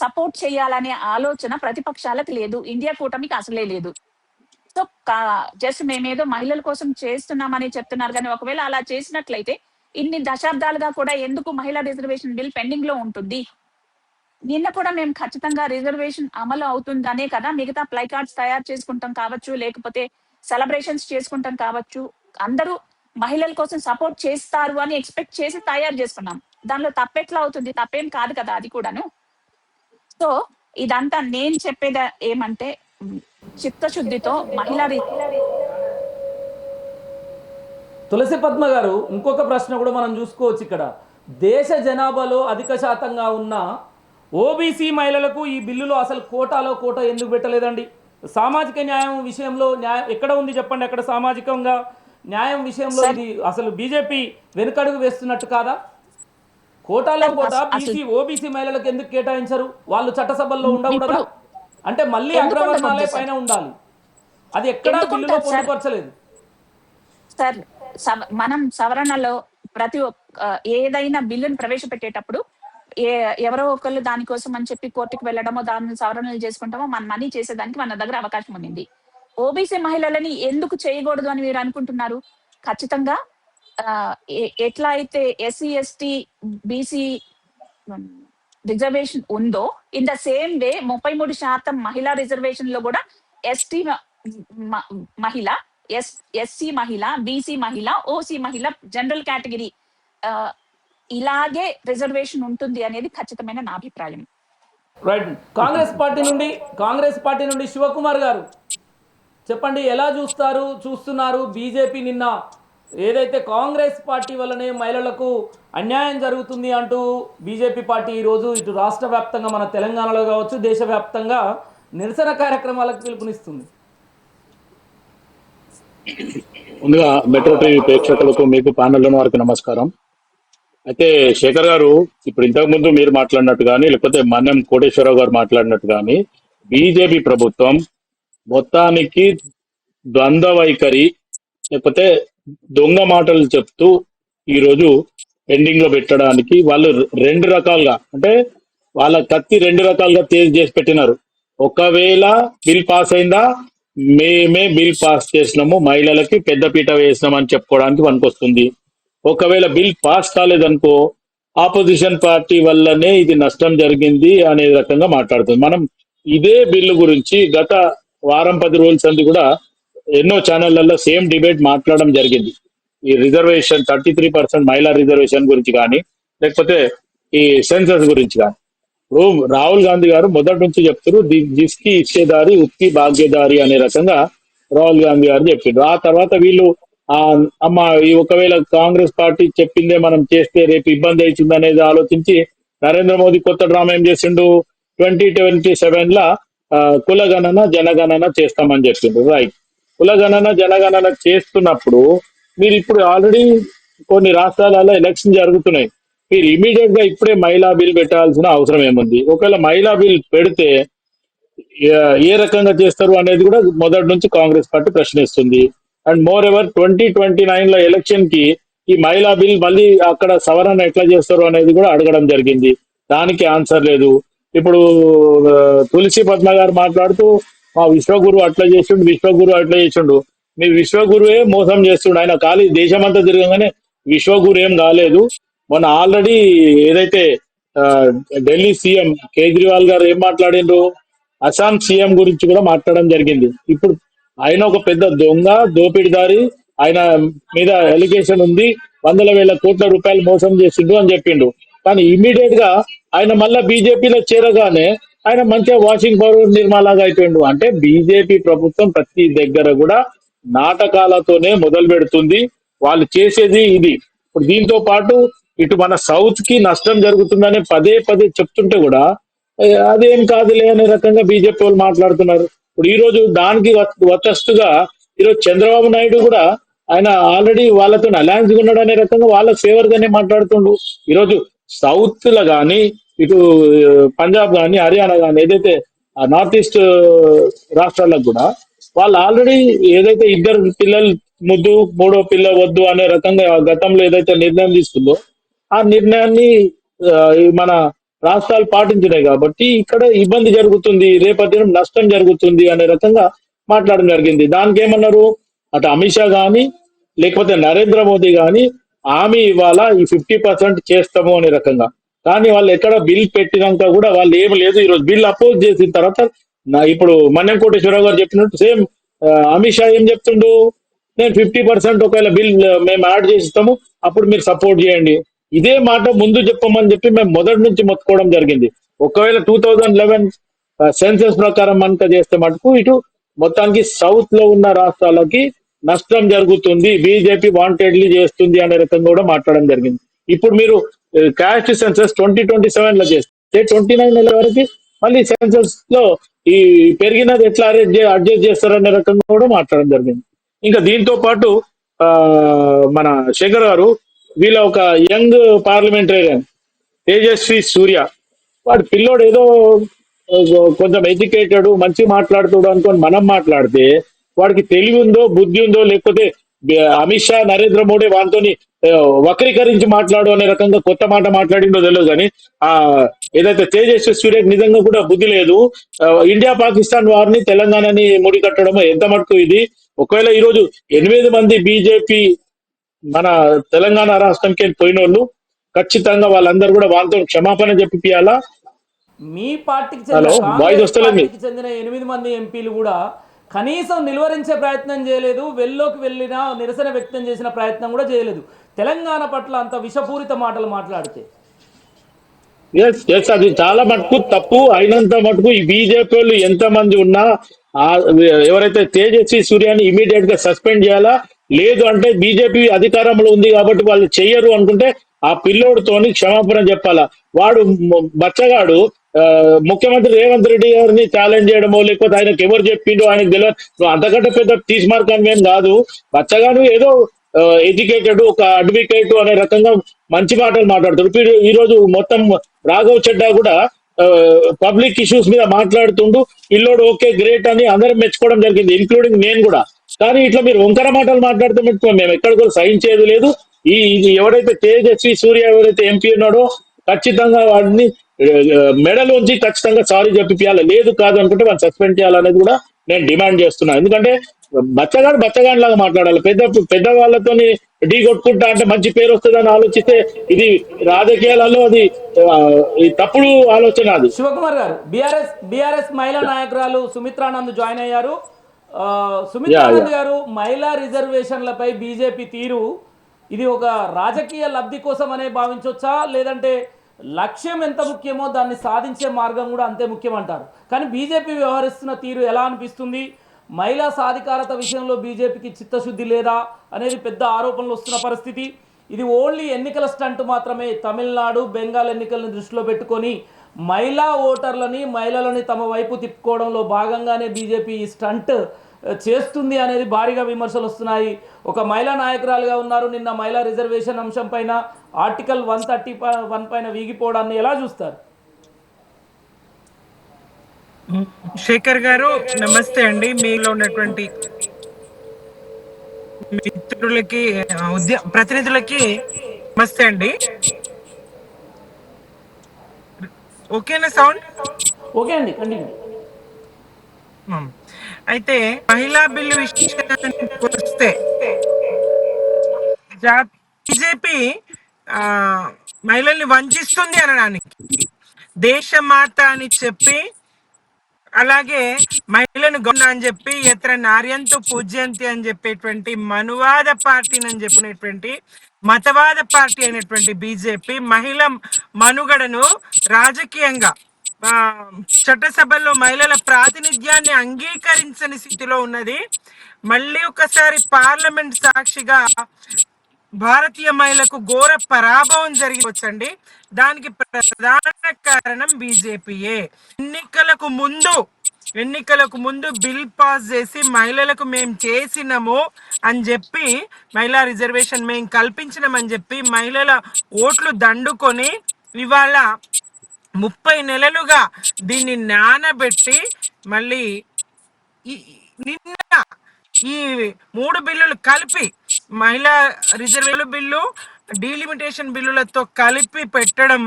సపోర్ట్ చేయాలనే ఆలోచన ప్రతిపక్షాలకు లేదు. ఇండియా కూటమికి అసలే లేదు. సో, జస్ట్ మేమేదో మహిళల కోసం చేస్తున్నామని చెప్తున్నారు గానీ, ఒకవేళ అలా చేసినట్లయితే, ఇన్ని దశాబ్దాలుగా కూడా ఎందుకు మహిళా రిజర్వేషన్ బిల్ పెండింగ్‌లో ఉంటుంది? నిన్న కూడా మేము ఖచ్చితంగా రిజర్వేషన్ అమలు అవుతుందనే కదా మిగతా ప్లై కార్డ్స్ తయారు చేసుకుంటాం కావచ్చు, లేకపోతే సెలబ్రేషన్స్ చేసుకుంటాం కావచ్చు. అందరూ మహిళల కోసం సపోర్ట్ చేస్తారు అని ఎక్స్‌పెక్ట్ చేసి తయారు చేసుకున్నాం. దానిలో తప్పెట్లా అవుతుంది? తప్పేం కాదు కదా అది కూడాను. సో, ఇదంతా నేను చెప్పేది ఏమంటే చిత్తశుద్ధితో తులసి పద్మ గారు, ఇంకొక ప్రశ్న కూడా మనం చూసుకోవచ్చు ఇక్కడ. దేశ జనాభాలో అధిక శాతంగా ఉన్న ఓబీసీ మహిళలకు ఈ బిల్లులో అసలు కోటా ఎందుకు పెట్టలేదండి? సామాజిక న్యాయం విషయంలో న్యాయం ఎక్కడ ఉంది చెప్పండి? అక్కడ సామాజికంగా న్యాయం విషయంలో ఇది అసలు బీజేపీ వెనుకడుగు వేస్తున్నట్టు కాదా? కోటాలో బీసీ ఓబీసీ మహిళలకు ఎందుకు కేటాయించరు? వాళ్ళు చట్టసభల్లో ఉండకూడదా? అంటే మళ్ళీ అగ్రవర్ణాలే పైన ఉండాలి. అది ఎక్కడా బిల్లులో పొందుపరచలేదు సార్. మనం సవరణలో ప్రతి ఏదైనా బిల్లును ప్రవేశపెట్టేటప్పుడు ఎవరో ఒకళ్ళు దానికోసం అని చెప్పి కోర్టుకు వెళ్ళడమో, దాన్ని సవరణలు చేసుకుంటామో, మన మనీ చేసేదానికి మన దగ్గర అవకాశం ఉంది. ఓబీసీ మహిళలని ఎందుకు చేయకూడదు అని మీరు అనుకుంటున్నారు? ఖచ్చితంగా ఎట్లా అయితే ఎస్సీ, ఎస్టీ, బీసీ రిజర్వేషన్ ఉందో, ఇన్ ద సేమ్ వే 33% మహిళా రిజర్వేషన్ లో కూడా ఎస్టీ మహిళ, ఎస్సీ మహిళ, బీసీ మహిళ, ఓసీ మహిళ, జనరల్ కేటగిరీ ఇలాగే రిజర్వేషన్ ఉంటుంది అనేది ఖచ్చితమైన నా అభిప్రాయం. రైట్. కాంగ్రెస్ పార్టీ నుండి శివకుమార్ గారు చెప్పండి, ఎలా చూస్తున్నారు? బీజేపీ నిన్న ఏదైతే కాంగ్రెస్ పార్టీ వల్లనే మహిళలకు అన్యాయం జరుగుతుంది అంటూ బీజేపీ పార్టీ ఈరోజు ఇటు రాష్ట్ర వ్యాప్తంగా మన తెలంగాణలో కావచ్చు, దేశవ్యాప్తంగా నిరసన కార్యక్రమాలకు పిలుపునిస్తుంది. ముందుగా మెట్రో టీవీ ప్రేక్షకులకు, మీకు ప్యానెల్ వారికి నమస్కారం. అయితే శేఖర్ గారు, ఇప్పుడు ఇంతకు ముందు మీరు మాట్లాడినట్టు కానీ, లేకపోతే మన్యం కోటేశ్వరరావు గారు మాట్లాడినట్టు కానీ, బీజేపీ ప్రభుత్వం మొత్తానికి ద్వంద్వ వైఖరి లేకపోతే దొంగ మాటలు చెప్తూ ఈరోజు పెండింగ్ లో పెట్టడానికి వాళ్ళు రెండు రకాలుగా, అంటే వాళ్ళ కత్తి రెండు రకాలుగా తేజ్ చేసి పెట్టినారు. ఒకవేళ బిల్ పాస్ అయిందా, మేమే బిల్ పాస్ చేసినాము, మహిళలకి పెద్దపీట వేసినామని చెప్పుకోవడానికి పనికొస్తుంది. ఒకవేళ బిల్ పాస్ కాలేదనుకో, ఆపోజిషన్ పార్టీ వల్లనే ఇది నష్టం జరిగింది అనే రకంగా మాట్లాడుతుంది. మనం ఇదే బిల్లు గురించి గత వారం 10 రోజుల సంది కూడా ఎన్నో ఛానళ్లలో సేమ్ డిబేట్ మాట్లాడడం జరిగింది. ఈ రిజర్వేషన్ 33% మహిళా రిజర్వేషన్ గురించి కానీ, లేకపోతే ఈ సెన్సస్ గురించి కానీ. ఇప్పుడు రాహుల్ గాంధీ గారు మొదటి నుంచి చెప్తారు, జిస్కి ఇచ్చేదారి ఉత్కి భాగ్యదారి అనే రకంగా రాహుల్ గాంధీ గారు చెప్పిండ్రు. ఆ తర్వాత వీళ్ళు అమ్మ ఈ ఒకవేళ కాంగ్రెస్ పార్టీ చెప్పిందే మనం చేస్తే రేపు ఇబ్బంది అవుతుంది అనేది ఆలోచించి నరేంద్ర మోదీ కొత్త డ్రామా ఏం చేసిండు, 2027 లా కులగణన జనగణన చేస్తామని చెప్పిండ్రు. రైట్. కులగణన జనగణన చేస్తున్నప్పుడు మీరు ఇప్పుడు ఆల్రెడీ కొన్ని రాష్ట్రాలలో ఎలక్షన్ జరుగుతున్నాయి. మీరు ఇమీడియట్ గా ఇప్పుడే మహిళా బిల్ పెట్టాల్సిన అవసరం ఏముంది? ఒకవేళ మహిళా బిల్ పెడితే ఏ రకంగా చేస్తారు అనేది కూడా మొదటి నుంచి కాంగ్రెస్ పార్టీ ప్రశ్నిస్తుంది. అండ్ మోర్ ఎవర్ 2029 లో ఎలక్షన్ కి ఈ మహిళా బిల్ మళ్ళీ అక్కడ సవరణ ఎట్లా చేస్తారు అనేది కూడా అడగడం జరిగింది. దానికి ఆన్సర్ లేదు. ఇప్పుడు తులసి పద్మ గారు మాట్లాడుతూ మా విశ్వగురు అట్లా చేసిండు. మీ విశ్వగురువే మోసం చేస్తుండు. ఆయన ఖాళీ దేశమంతా తిరగగానే విశ్వగురు ఏం కాలేదు. మొన్న ఆల్రెడీ ఏదైతే ఢిల్లీ సీఎం కేజ్రీవాల్ గారు ఏం మాట్లాడిండ్రు, అస్సాం సీఎం గురించి కూడా మాట్లాడడం జరిగింది. ఇప్పుడు ఆయన ఒక పెద్ద దొంగ దోపిడిదారి, ఆయన మీద ఎలిగేషన్ ఉంది, 100,000 కోట్ల రూపాయలు మోసం చేసిండు అని చెప్పిండు. కానీ ఇమీడియట్ గా ఆయన మళ్ళా బీజేపీలో చేరగానే ఆయన మంచిగా వాషింగ్ పౌడర్ నిర్మాలాగా అయిపోయిండు. అంటే బీజేపీ ప్రభుత్వం ప్రతి దగ్గర కూడా నాటకాలతోనే మొదలు పెడుతుంది. వాళ్ళు చేసేది ఇది. ఇప్పుడు దీంతో పాటు ఇటు మన సౌత్ కి నష్టం జరుగుతుందని పదే పదే చెప్తుంటే కూడా అదేం కాదులే అనే రకంగా బీజేపీ వాళ్ళు మాట్లాడుతున్నారు. ఇప్పుడు ఈ రోజు దానికి వతస్తుగా ఈరోజు చంద్రబాబు నాయుడు కూడా ఆయన ఆల్రెడీ వాళ్ళతో అలయన్స్ ఉన్నాడు అనే రకంగా వాళ్ళ ఫేవర్ గానే మాట్లాడుతుండు. ఈరోజు సౌత్ లో గానీ ఇటు పంజాబ్ గానీ హర్యానా గానీ ఏదైతే నార్త్ ఈస్ట్ రాష్ట్రాలకు కూడా వాళ్ళు ఆల్రెడీ ఏదైతే ఇద్దరు పిల్లలు ముద్దు మూడో పిల్ల వద్దు అనే రకంగా గతంలో ఏదైతే నిర్ణయం తీసుకుందో ఆ నిర్ణయాన్ని ఈ మన రాష్ట్రాలు పాటించినాయి కాబట్టి ఇక్కడ ఇబ్బంది జరుగుతుంది, రేపటి దినం నష్టం జరుగుతుంది అనే రకంగా మాట్లాడడం జరిగింది. దానికి ఏమన్నారు, అటు అమిత్ షా గాని లేకపోతే నరేంద్ర మోదీ గాని హామీ ఇవాళ ఈ 50% చేస్తాము అనే రకంగా. కానీ వాళ్ళు ఎక్కడ బిల్ పెట్టినాక కూడా వాళ్ళు ఏం లేదు. ఈరోజు బిల్ అపోజ్ చేసిన తర్వాత ఇప్పుడు మన్యం కోటేశ్వరరావు గారు చెప్పినట్టు సేమ్ అమిత్ షా ఏం చెప్తుండు, నేను 50% ఒకవేళ బిల్ మేము యాడ్ చేసిస్తాము అప్పుడు మీరు సపోర్ట్ చేయండి. ఇదే మాట ముందు చెప్పమని చెప్పి మేము మొదటి నుంచి మొత్తుకోవడం జరిగింది. ఒకవేళ 2011 సెన్సెస్ ప్రకారం మనక చేస్తే మటుకు ఇటు మొత్తానికి సౌత్ లో ఉన్న రాష్ట్రాలకి నష్టం జరుగుతుంది, బీజేపీ వాంటెడ్లీ చేస్తుంది అనే రకంగా కూడా మాట్లాడడం జరిగింది. ఇప్పుడు మీరు క్యాస్ట్ సెన్సెస్ 2027 లో చేస్తే 29 వరకు మళ్ళీ సెన్సెస్ లో ఈ పెరిగినది ఎట్లా అడ్జస్ట్ చేస్తారనే రకంగా కూడా మాట్లాడడం జరిగింది. ఇంకా దీంతో పాటు ఆ మన శేఖర్ గారు వీళ్ళ ఒక యంగ్ పార్లమెంటేరియన్ తేజస్వి సూర్య, వాడు పిల్లోడు ఏదో కొంచెం ఎడ్యుకేటెడ్ మంచి మాట్లాడుతాడు అనుకొని మనం మాట్లాడితే వాడికి తెలివి ఉందో బుద్ధి ఉందో లేకపోతే అమిత్ షా నరేంద్ర మోడీ వాటితోని వక్రీకరించి మాట్లాడు అనే రకంగా కొత్త మాట మాట్లాడిండో తెలియదు కానీ ఆ ఏదైతే తేజస్వి సూర్యకి నిజంగా కూడా బుద్ధి లేదు. ఇండియా పాకిస్తాన్ వారిని తెలంగాణని ముడి కట్టడం ఎంత మటుకు ఇది. ఒకవేళ ఈరోజు 8 మంది బీజేపీ మన తెలంగాణ రాష్ట్రంకి పోయిన వాళ్ళు ఖచ్చితంగా వాళ్ళందరూ కూడా వాళ్ళతో క్షమాపణ చెప్పియాలా. మీ పార్టీకి హలో, చెందిన వాయిస్ కాంగ్రెస్ వస్తలేదు మీకు? పార్టీకి చెందిన 8 మంది ఎంపీలు కూడా కనీసం నిలువరించే ప్రయత్నం చేయలేదు, వెల్లోకి వెళ్ళిన నిరసన వ్యక్తం చేసిన ప్రయత్నం కూడా చేయలేదు. తెలంగాణ పట్ల అంత విషపూరిత మాటలు మాట్లాడితే ఎస్ ఎస్ అది చాలా మటుకు తప్పు. అయినంత మటుకు ఈ బీజేపీ వాళ్ళు ఎంత మంది ఉన్నా ఆ ఎవరైతే తేజస్వి సూర్యాని ఇమీడియట్ గా సస్పెండ్ చేయాలా, లేదు అంటే బీజేపీ అధికారంలో ఉంది కాబట్టి వాళ్ళు చెయ్యరు అనుకుంటే ఆ పిల్లోడితోని క్షమాపణ చెప్పాలా. వాడు బచ్చగాడు ముఖ్యమంత్రి రేవంత్ రెడ్డి గారిని ఛాలెంజ్ చేయడమో లేకపోతే ఆయనకు ఎవరు చెప్పిండో ఆయనకు తెలియదు. నువ్వు అంతకంటే పెద్ద తీస్మార్క్ అని ఏం కాదు. బచ్చగాడు ఏదో ఎడ్యుకేటెడ్ ఒక అడ్వకేట్ అనే రకంగా మంచి మాటలు మాట్లాడుతాడు. ఇప్పుడు ఈ రోజు మొత్తం రాఘవ్ చెడ్డా కూడా పబ్లిక్ ఇష్యూస్ మీద మాట్లాడుతుండు. పిల్లోడు ఓకే గ్రేట్ అని అందరం మెచ్చుకోవడం జరిగింది, ఇంక్లూడింగ్ నేను కూడా. కానీ ఇట్లా మీరు వంకర మాటలు మాట్లాడితే మెచ్చుకో, మేము ఎక్కడ కూడా సహించేది లేదు. ఇది ఎవరైతే తేజస్వి సూర్య ఎవరైతే ఎంపీ ఉన్నాడో ఖచ్చితంగా వాడిని మెడలోంచి ఖచ్చితంగా సారీ చెప్పియాలి, లేదు కాదు అనుకుంటే వాళ్ళు సస్పెండ్ చేయాలనేది కూడా నేను డిమాండ్ చేస్తున్నాను. ఎందుకంటే బచ్చగాడు లాగా మాట్లాడాలి. పెద్ద వాళ్ళతోని ఢీ కొట్టుకుంటా అంటే మంచి పేరు వస్తుందని ఆలోచిస్తే ఇది రాజకీయాలలో అది ఈ తప్పుడు ఆలోచన అది. శివకుమార్ గారు, బీఆర్ఎస్ మహిళా నాయకురాలు సుమిత్రానంద్ జాయిన్ అయ్యారు. సుమిత్రానంద్ గారు, మహిళా రిజర్వేషన్లపై బీజేపీ తీరు ఇది ఒక రాజకీయ లబ్ధి కోసం అనే భావించవచ్చా, లేదంటే లక్ష్యం ఎంత ముఖ్యమో దాన్ని సాధించే మార్గం కూడా అంతే ముఖ్యమంటారు? కానీ బీజేపీ వ్యవహరిస్తున్న తీరు ఎలా అనిపిస్తుంది? మహిళా సాధికారత విషయంలో బీజేపీకి చిత్తశుద్ధి లేదా అనేది పెద్ద ఆరోపణలు వస్తున్న పరిస్థితి. ఇది ఓన్లీ ఎన్నికల స్టంట్ మాత్రమే. తమిళనాడు, బెంగాల్ ఎన్నికలను దృష్టిలో పెట్టుకొని మహిళా ఓటర్లని, మహిళలని తమ వైపు తిప్పుకోవడంలో భాగంగానే బీజేపీ ఈ స్టంట్ చేస్తుంది అనేది భారీగా విమర్శలు వస్తున్నాయి. ఒక మహిళా నాయకురాలుగా ఉన్నారు. నిన్న మహిళా రిజర్వేషన్ అంశం పైన ఆర్టికల్ 131 పైన వీగిపోవడాన్ని ఎలా చూస్తారు? శేఖర్ గారు నమస్తే అండి. మీలో ఉన్నటువంటి మిత్రులకి ప్రతినిధులకి నమస్తే అండి. ఓకేనా సౌండ్? ఓకే అండి, కంటిన్యూ. అయితే మహిళా బిల్లు విషయానికి వస్తే బీజేపీ మహిళల్ని వంచిస్తుంది అనడానికి, దేశమాత అని చెప్పి అలాగే మహిళను గౌరవ అని చెప్పి ఎత్ర నార్యంతు పూజ్యంతి అని చెప్పేటువంటి మనువాద పార్టీని అని చెప్పినటువంటి మతవాద పార్టీ అయినటువంటి బీజేపీ మహిళ మనుగడను రాజకీయంగా చట్టసభల్లో మహిళల ప్రాతినిధ్యాన్ని అంగీకరించని స్థితిలో ఉన్నది. మళ్ళీ ఒకసారి పార్లమెంట్ సాక్షిగా భారతీయ మహిళలకు ఘోర పరాభవం జరిగివచ్చండి. దానికి ప్రధాన కారణం బీజేపీయే. ఎన్నికలకు ముందు బిల్ పాస్ చేసి మహిళలకు మేము చేసినాము అని చెప్పి, మహిళా రిజర్వేషన్ మేము కల్పించినామని చెప్పి మహిళల ఓట్లు దండుకొని ఇవాళ 30 నెలలుగా దీన్ని నానబెట్టి మళ్ళీ నిన్న ఈ 3 బిల్లులు కలిపి, మహిళా రిజర్వేషన్ బిల్లు, డీలిమిటేషన్ బిల్లులతో కలిపి పెట్టడం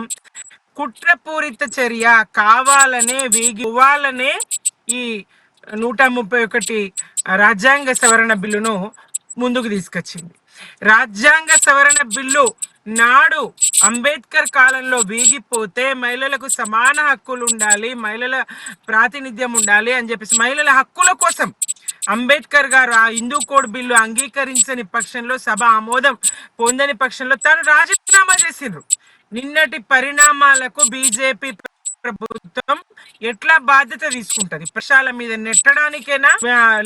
కుట్రపూరిత చర్య. కావాలనే ఇవ్వాలనే ఈ 131 రాజ్యాంగ సవరణ బిల్లును ముందుకు తీసుకొచ్చింది. రాజ్యాంగ సవరణ బిల్లు నాడు అంబేద్కర్ కాలంలో వీగిపోతే మహిళలకు సమాన హక్కులు ఉండాలి, మహిళల ప్రాతినిధ్యం ఉండాలి అని చెప్పేసి మహిళల హక్కుల కోసం అంబేద్కర్ గారు ఆ హిందూ కోడ్ బిల్లు అంగీకరించని పక్షంలో, సభ ఆమోదం పొందని పక్షంలో తాను రాజీనామా చేసిండ్రు. నిన్నటి పరిణామాలకు బీజేపీ ప్రభుత్వం ఎట్లా బాధ్యత తీసుకుంటది? ప్రశాల మీద నెట్టడానికైనా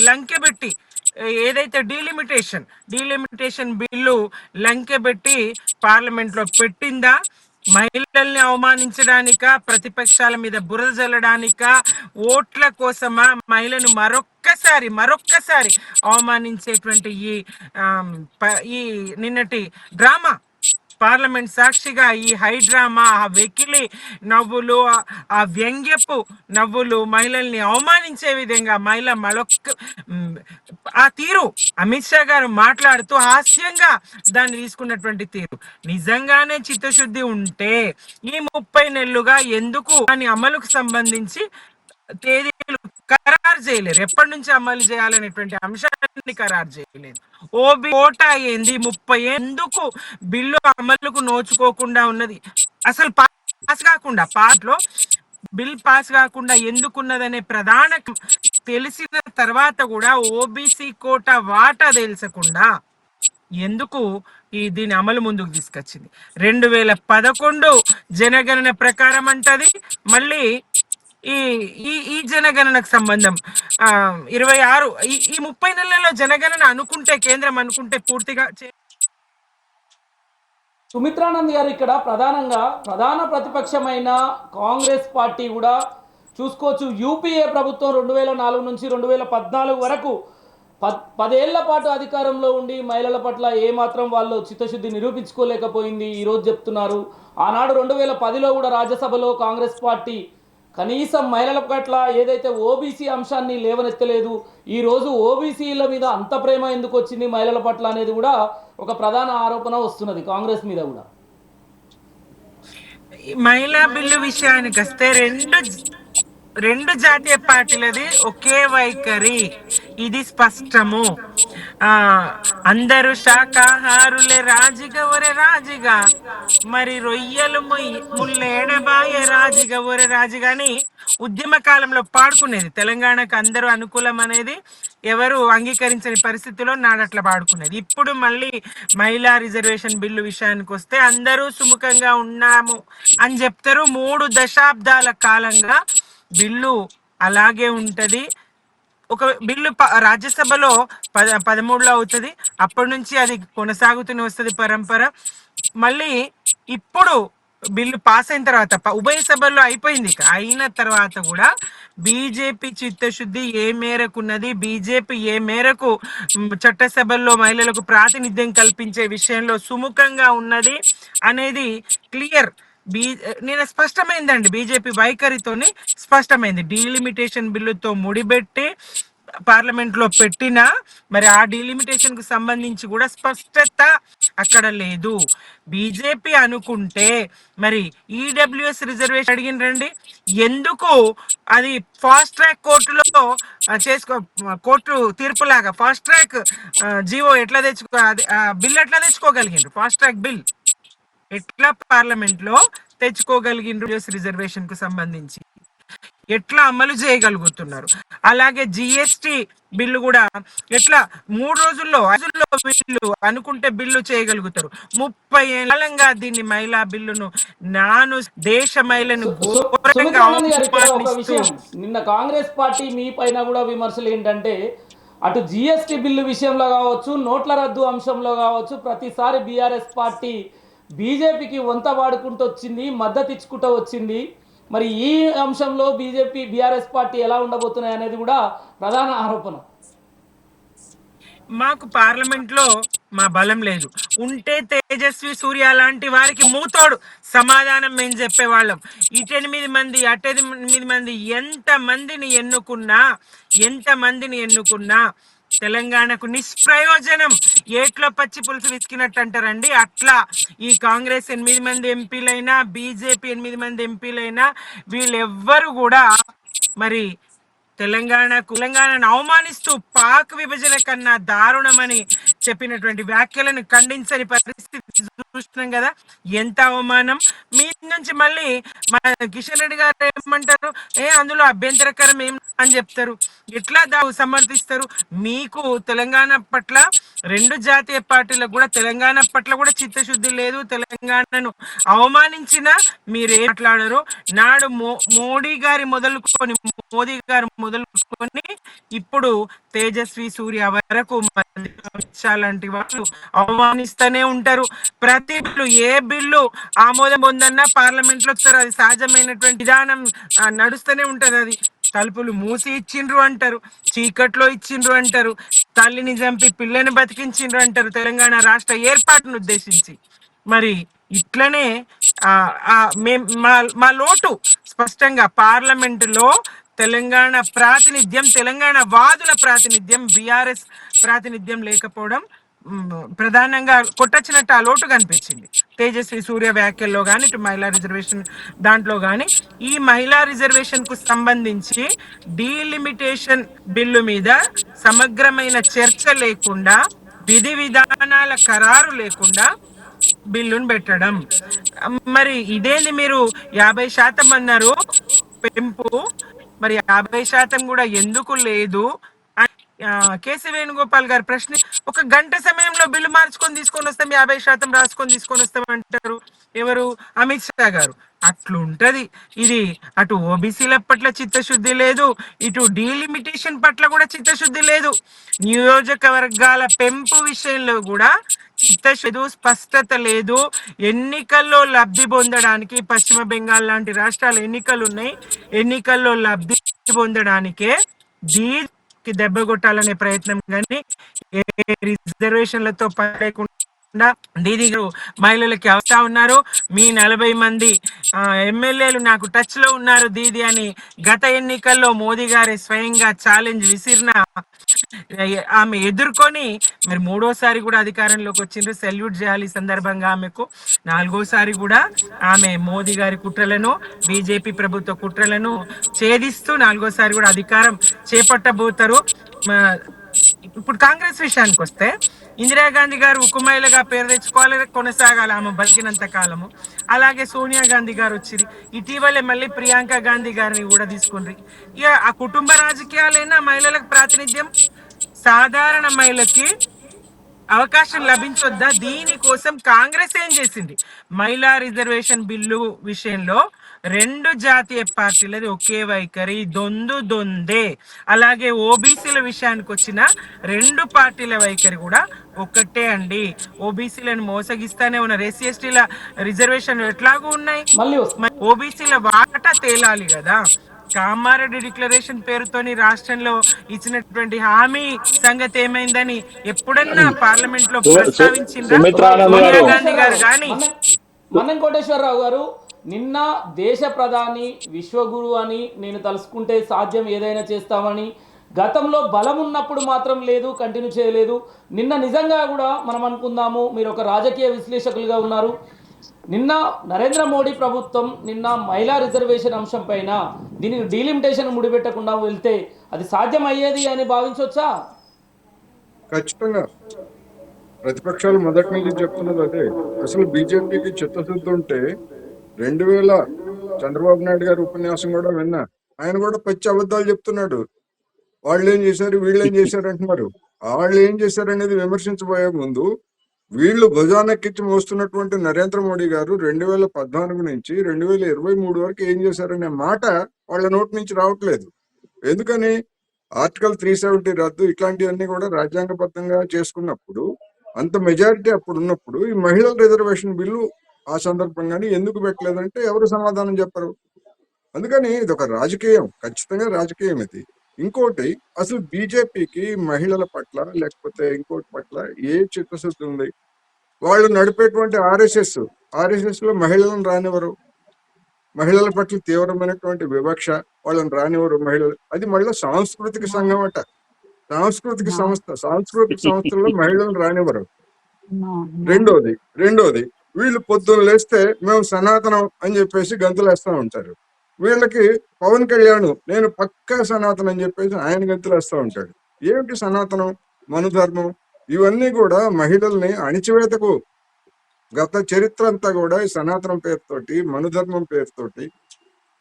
లంకెబెట్టి ఏదైతే డీలిమిటేషన్ బిల్లు లంకెబెట్టి పార్లమెంట్ లో పెట్టిందా? మహిళల్ని అవమానించడానిక, ప్రతిపక్షాల మీద బురద జల్లడానిక, ఓట్ల కోసమా మహిళను మరొక్కసారి అవమానించేటువంటి ఈ నిన్నటి డ్రామా, పార్లమెంట్ సాక్షిగా ఈ హైడ్రామా, ఆ వెకిలి నవ్వులు, ఆ వ్యంగ్యపు నవ్వులు, మహిళల్ని అవమానించే విధంగా ఆ తీరు, అమిత్ షా గారు మాట్లాడుతూ హాస్యంగా దాన్ని తీసుకున్నటువంటి తీరు, నిజంగానే చిత్తశుద్ధి ఉంటే ఈ 30 నెలలుగా ఎందుకు దాని అమలుకు సంబంధించి తేదీలు ఖరారు చేయలేరు? ఎప్పటి నుంచి అమలు చేయాలనేటువంటి అంశాన్ని ఖరారు చేయలేదు. ఓబీ కోటా ఏంది? 30 ఎందుకు బిల్లు అమలుకు నోచుకోకుండా ఉన్నది? అసలు పాస్ కాకుండా, బిల్ పాస్ కాకుండా ఎందుకున్నదనే ప్రధాన తెలిసిన తర్వాత కూడా ఓబీసీ కోటా వాటా తెలుసకుండా ఎందుకు దీని అమలు ముందుకు తీసుకొచ్చింది? 2011 జనగణన ప్రకారం అంటది. మళ్ళీ ఈ జనగణనకు సంబంధం 26 ఈ 30 నెలల్లో జనగణన అనుకుంటే, కేంద్రం అనుకుంటే పూర్తిగా. సుమిత్రానంద్ గారు, ఇక్కడ ప్రధాన ప్రతిపక్షమైన కాంగ్రెస్ పార్టీ కూడా చూసుకోవచ్చు. యూపీఏ ప్రభుత్వం 2004 నుంచి 2014 వరకు 10 ఏళ్ల పాటు అధికారంలో ఉండి మహిళల పట్ల ఏమాత్రం వాళ్ళు చిత్తశుద్ధి నిరూపించుకోలేకపోయింది. ఈరోజు చెప్తున్నారు. ఆనాడు 2010లో కూడా రాజ్యసభలో కాంగ్రెస్ పార్టీ కనీసం మహిళల పట్ల ఏదైతే ఓబీసీ అంశాన్ని లేవనెత్తలేదు. ఈరోజు ఓబీసీల మీద అంత ప్రేమ ఎందుకు వచ్చింది మహిళల పట్ల అనేది కూడా ఒక ప్రధాన ఆరోపణ వస్తున్నది కాంగ్రెస్ మీద కూడా. మహిళా బిల్లు విషయానికి వస్తే రెండు జాతీయ పార్టీలది ఒకే వైఖరి, ఇది స్పష్టము. అందరూ శాకాహారులే రాజిగా ఒరే రాజిగా, మరి రొయ్యలు ముళ్ళేడబాయే రాజిగా ఒరే రాజిగా అని ఉద్యమ కాలంలో పాడుకునేది. తెలంగాణకు అందరూ అనుకూలం అనేది ఎవరు అంగీకరించని పరిస్థితిలో నాడట్లా పాడుకునేది. ఇప్పుడు మళ్ళీ మహిళా రిజర్వేషన్ బిల్లు విషయానికి వస్తే అందరూ సుముఖంగా ఉన్నాము అని చెప్తారు. 3 దశాబ్దాల కాలంగా బిల్లు అలాగే ఉంటది. ఒక బిల్లు రాజ్యసభలో 13లో అవుతుంది, అప్పటి నుంచి అది కొనసాగుతూనే వస్తుంది పరంపర. మళ్ళీ ఇప్పుడు బిల్లు పాస్ అయిన తర్వాత ఉభయ సభల్లో అయిపోయింది. అయిన తర్వాత కూడా బీజేపీ చిత్తశుద్ధి ఏ మేరకు ఉన్నది, బీజేపీ ఏ మేరకు చట్టసభల్లో మహిళలకు ప్రాతినిధ్యం కల్పించే విషయంలో సుముఖంగా ఉన్నది అనేది క్లియర్. నేను స్పష్టమైందండి, బీజేపీ వైఖరితోని స్పష్టమైంది. డీలిమిటేషన్ బిల్లుతో ముడిపెట్టి పార్లమెంట్ లో పెట్టినా మరి ఆ డీలిమిటేషన్ కు సంబంధించి కూడా స్పష్టత అక్కడ లేదు. బీజేపీ అనుకుంటే మరి ఈడబ్ల్యూఎస్ రిజర్వేషన్ అడిగినండి, ఎందుకు అది ఫాస్ట్ ట్రాక్ కోర్టులో కోర్టు తీర్పులాగా ఫాస్ట్ ట్రాక్ జీవో ఎట్లా బిల్ ఎట్లా తెచ్చుకోగలిగిండ్రు? ఫాస్ట్ ట్రాక్ బిల్ ఎట్లా పార్లమెంట్ లో తెచ్చుకోగలిగిండ్రు? రిజర్వేషన్ కు సంబంధించి ఎట్లా అమలు చేయగలుగుతున్నారు? అలాగే జిఎస్టి బిల్లు కూడా ఎట్లా 3 రోజుల్లో బిల్లు అనుకుంటే బిల్లు చేయగలుగుతారు? 30 ఏళ్ళంగా దీన్ని మహిళా బిల్లును దేశ మహిళను నిన్న కాంగ్రెస్ పార్టీ మీ పైన కూడా విమర్శలు ఏంటంటే, అటు జిఎస్టీ బిల్లు విషయంలో కావచ్చు, నోట్ల రద్దు అంశంలో కావచ్చు, ప్రతిసారి బీఆర్ఎస్ పార్టీ బీజేపీకి వంత వాడుకుంటూ వచ్చింది, మద్దతు ఇచ్చుకుంటూ వచ్చింది. మరి ఈ అంశంలో బీఆర్ఎస్ పార్టీ ఎలా ఉండబోతున్నాయి అనేది కూడా ప్రధాన ఆరోపణ. మాకు పార్లమెంట్లో మా బలం లేదు, ఉంటే తేజస్వి సూర్య లాంటి వారికి మూతోడు సమాధానం మేము చెప్పేవాళ్ళం. 8 మంది 8 మంది ఎంతమందిని ఎన్నుకున్నా తెలంగాణకు నిష్ప్రయోజనం. ఏట్లో పచ్చి పులుసు విసికినట్టు అంటారండి, అట్లా ఈ కాంగ్రెస్ 8 మంది ఎంపీలైనా, బీజేపీ 8 మంది ఎంపీలైనా వీళ్ళెవ్వరు కూడా మరి తెలంగాణను అవమానిస్తూ పాక్ విభజన కన్నా దారుణమని చెప్పినటువంటి వ్యాఖ్యలను ఖండించని పరిస్థితి చూస్తున్నాం కదా. ఎంత అవమానం! మీ నుంచి మళ్ళీ మన కిషన్ రెడ్డి గారు ఏమంటారు, అందులో అభ్యంతరకరం ఏం అని చెప్తారు. ఎట్లా సమర్థిస్తారు? మీకు తెలంగాణ పట్ల, 2 జాతీయ పార్టీలకు కూడా తెలంగాణ పట్ల కూడా చిత్తశుద్ధి లేదు. తెలంగాణను అవమానించిన మీరేం మాట్లాడారు. నాడు మోదీ గారు మొదలుకొని ఇప్పుడు తేజస్వి సూర్య వరకు లాంటి వాళ్ళు అవమానిస్తూనే ఉంటారు. ప్రతి బిల్లు, ఏ బిల్లు ఆమోదం పొందన్నా పార్లమెంట్ లో వస్తారు. అది సహజమైనటువంటి విధానం నడుస్తూనే ఉంటది. అది తలుపులు మూసి ఇచ్చిండ్రు అంటారు, చీకట్లో ఇచ్చిండ్రు అంటారు, తల్లిని చంపి పిల్లని బతికించిండ్రు అంటారు తెలంగాణ రాష్ట్ర ఏర్పాటును ఉద్దేశించి. మరి ఇట్లనే మా లోటు స్పష్టంగా పార్లమెంటులో తెలంగాణ ప్రాతినిధ్యం, తెలంగాణ వాదుల ప్రాతినిధ్యం, బీఆర్ఎస్ ప్రాతినిధ్యం లేకపోవడం ప్రధానంగా కొట్టొచ్చినట్టు ఆ లోటు కనిపించింది తేజస్వి సూర్య వ్యాఖ్యల్లో కానీ, ఇటు మహిళా రిజర్వేషన్ దాంట్లో కానీ. ఈ మహిళా రిజర్వేషన్ కు సంబంధించి డీలిమిటేషన్ బిల్లు మీద సమగ్రమైన చర్చ లేకుండా, విధి విధానాల ఖరారు లేకుండా బిల్లును పెట్టడం. మరి ఇదేంది, మీరు 50% అన్నారు పెంపు, మరి 50% కూడా ఎందుకు లేదు? కేసీ వేణుగోపాల్ గారు ప్రశ్న, 1 గంట సమయంలో బిల్లు మార్చుకొని తీసుకొని వస్తాం, 50% రాసుకొని తీసుకొని వస్తాం అంటారు ఎవరు? అమిత్ షా గారు. అట్లుంటది ఇది. అటు ఓబీసీల పట్ల చిత్తశుద్ధి లేదు, ఇటు డీలిమిటేషన్ పట్ల కూడా చిత్తశుద్ధి లేదు, నియోజకవర్గాల పెంపు విషయంలో కూడా చిత్తశుద్ధి, స్పష్టత లేదు. ఎన్నికల్లో లబ్ధి పొందడానికి, పశ్చిమ బెంగాల్ లాంటి రాష్ట్రాల ఎన్నికలు ఉన్నాయి, ఎన్నికల్లో లబ్ధి పొందడానికే దీనికి దెబ్బ కొట్టాలనే ప్రయత్నం కానీ రిజర్వేషన్లతో పని లేకుండా దీది మహిళలకి అవస్థ ఉన్నారు. మీ 40 మంది ఎమ్మెల్యేలు నాకు టచ్ లో ఉన్నారు దీది అని గత ఎన్నికల్లో మోదీ గారి స్వయంగా ఛాలెంజ్ విసిరిన ఆమె ఎదుర్కొని మరి 3వసారి కూడా అధికారంలోకి వచ్చిండ్రు. సెల్యూట్ చేయాలి సందర్భంగా ఆమెకు. 4వసారి కూడా ఆమె మోదీ గారి కుట్రలను, బీజేపీ ప్రభుత్వ కుట్రలను ఛేదిస్తూ 4వసారి కూడా అధికారం చేపట్టబోతారు. ఇప్పుడు కాంగ్రెస్ విషయానికి వస్తే, ఇందిరాగాంధీ గారు ఉక్కుమహిళగా పేరు తెచ్చుకోవాలి, కొనసాగాలి ఆమె బతికినంత కాలము. అలాగే సోనియా గాంధీ గారు వచ్చింది, ఇటీవలే మళ్ళీ ప్రియాంక గాంధీ గారిని కూడా తీసుకుండ్రి. ఇక ఆ కుటుంబ రాజకీయాలైనా మహిళలకు ప్రాతినిధ్యం, సాధారణ మహిళకి అవకాశం లభించొద్దా? దీనికోసం కాంగ్రెస్ ఏం చేసింది? మహిళా రిజర్వేషన్ బిల్లు విషయంలో 2 జాతీయ పార్టీలది ఒకే వైఖరి, దొందే. అలాగే ఓబీసీల విషయానికి వచ్చిన 2 పార్టీల వైఖరి కూడా ఒకటే అండి. ఓబీసీలను మోసగిస్తానే ఉన్నారు. ఎస్సీ ఎస్టీల రిజర్వేషన్ ఎట్లాగూ ఉన్నాయి, ఓబీసీల వాటా తేలాలి కదా. కామారెడ్డి డిక్లరేషన్ పేరుతోని రాష్ట్రంలో ఇచ్చినటువంటి హామీ సంగతి ఏమైందని ఎప్పుడన్నా పార్లమెంట్ లో ప్రస్తావించిందా సోనియా గాంధీ గారు? కానీ మన్నం కోటేశ్వరరావు గారు, నిన్న దేశ ప్రధాని విశ్వగురు అని నేను తలుసుకుంటే సాధ్యం ఏదైనా చేస్తామని, గతంలో బలం ఉన్నప్పుడు మాత్రం లేదు, కంటిన్యూ చేయలేదు. నిన్న నిజంగా కూడా మనం అనుకుందాము, మీరు ఒక రాజకీయ విశ్లేషకులుగా ఉన్నారు, నిన్న నరేంద్ర మోడీ ప్రభుత్వం నిన్న మహిళా రిజర్వేషన్ అంశం పైన దీనికి డీలిమిటేషన్ ముడిపెట్టకుండా వెళ్తే అది సాధ్యం అయ్యేది అని భావించవచ్చా? ఖచ్చితంగా ప్రతిపక్షాలు మొదటి నుంచి చెప్తున్నది అదే. అసలు బీజేపీకి చిత్తశుద్ధి ఉంటే 2000 చంద్రబాబు నాయుడు గారి ఉపన్యాసం కూడా విన్నా, ఆయన కూడా పచ్చి అబద్ధాలు చెప్తున్నాడు. వాళ్ళు ఏం చేశారు, వీళ్ళు ఏం చేశారు అంటున్నారు. వాళ్ళు ఏం చేశారు అనేది విమర్శించబోయే ముందు, వీళ్ళు భుజానెక్కించి మోస్తున్నటువంటి నరేంద్ర మోడీ గారు 2014 నుంచి 2023 వరకు ఏం చేశారనే మాట వాళ్ళ నోటి నుంచి రావట్లేదు. ఎందుకని? ఆర్టికల్ 370 రద్దు ఇట్లాంటివన్నీ కూడా రాజ్యాంగబద్ధంగా చేసుకున్నప్పుడు అంత మెజారిటీ అప్పుడు ఉన్నప్పుడు ఈ మహిళల రిజర్వేషన్ బిల్లు ఆ సందర్భంగానే ఎందుకు పెట్టలేదంటే ఎవరు సమాధానం చెప్పరు. అందుకని ఇది ఒక రాజకీయం, ఖచ్చితంగా రాజకీయం ఇది. ఇంకోటి, అసలు బీజేపీకి మహిళల పట్ల లేకపోతే ఇంకోటి పట్ల ఏ చిత్తశుద్ధి ఉంది? వాళ్ళు నడిపేటువంటి ఆర్ఎస్ఎస్ లో మహిళలను రానివ్వరు, మహిళల పట్ల తీవ్రమైనటువంటి వివక్ష, వాళ్ళని రానివ్వరు మహిళలు. అది మళ్ళీ సాంస్కృతిక No, సంఘం అట, సాంస్కృతిక no, సాంస్కృతిక సంస్థల్లో మహిళలను రానివ్వరు. no, no. రెండోది వీళ్ళు పొద్దున్న లేస్తే మేము సనాతనం అని చెప్పేసి గంతులేస్తా ఉంటారు. వీళ్ళకి పవన్ కళ్యాణ్ నేను పక్కా సనాతనం అని చెప్పేసి ఆయన గంతులేస్తా ఉంటాడు. ఏమిటి సనాతనం, మనుధర్మం, ఇవన్నీ కూడా మహిళల్ని అణిచివేతకు గత చరిత్ర అంతా కూడా ఈ సనాతనం పేరుతోటి, మనుధర్మం పేరుతోటి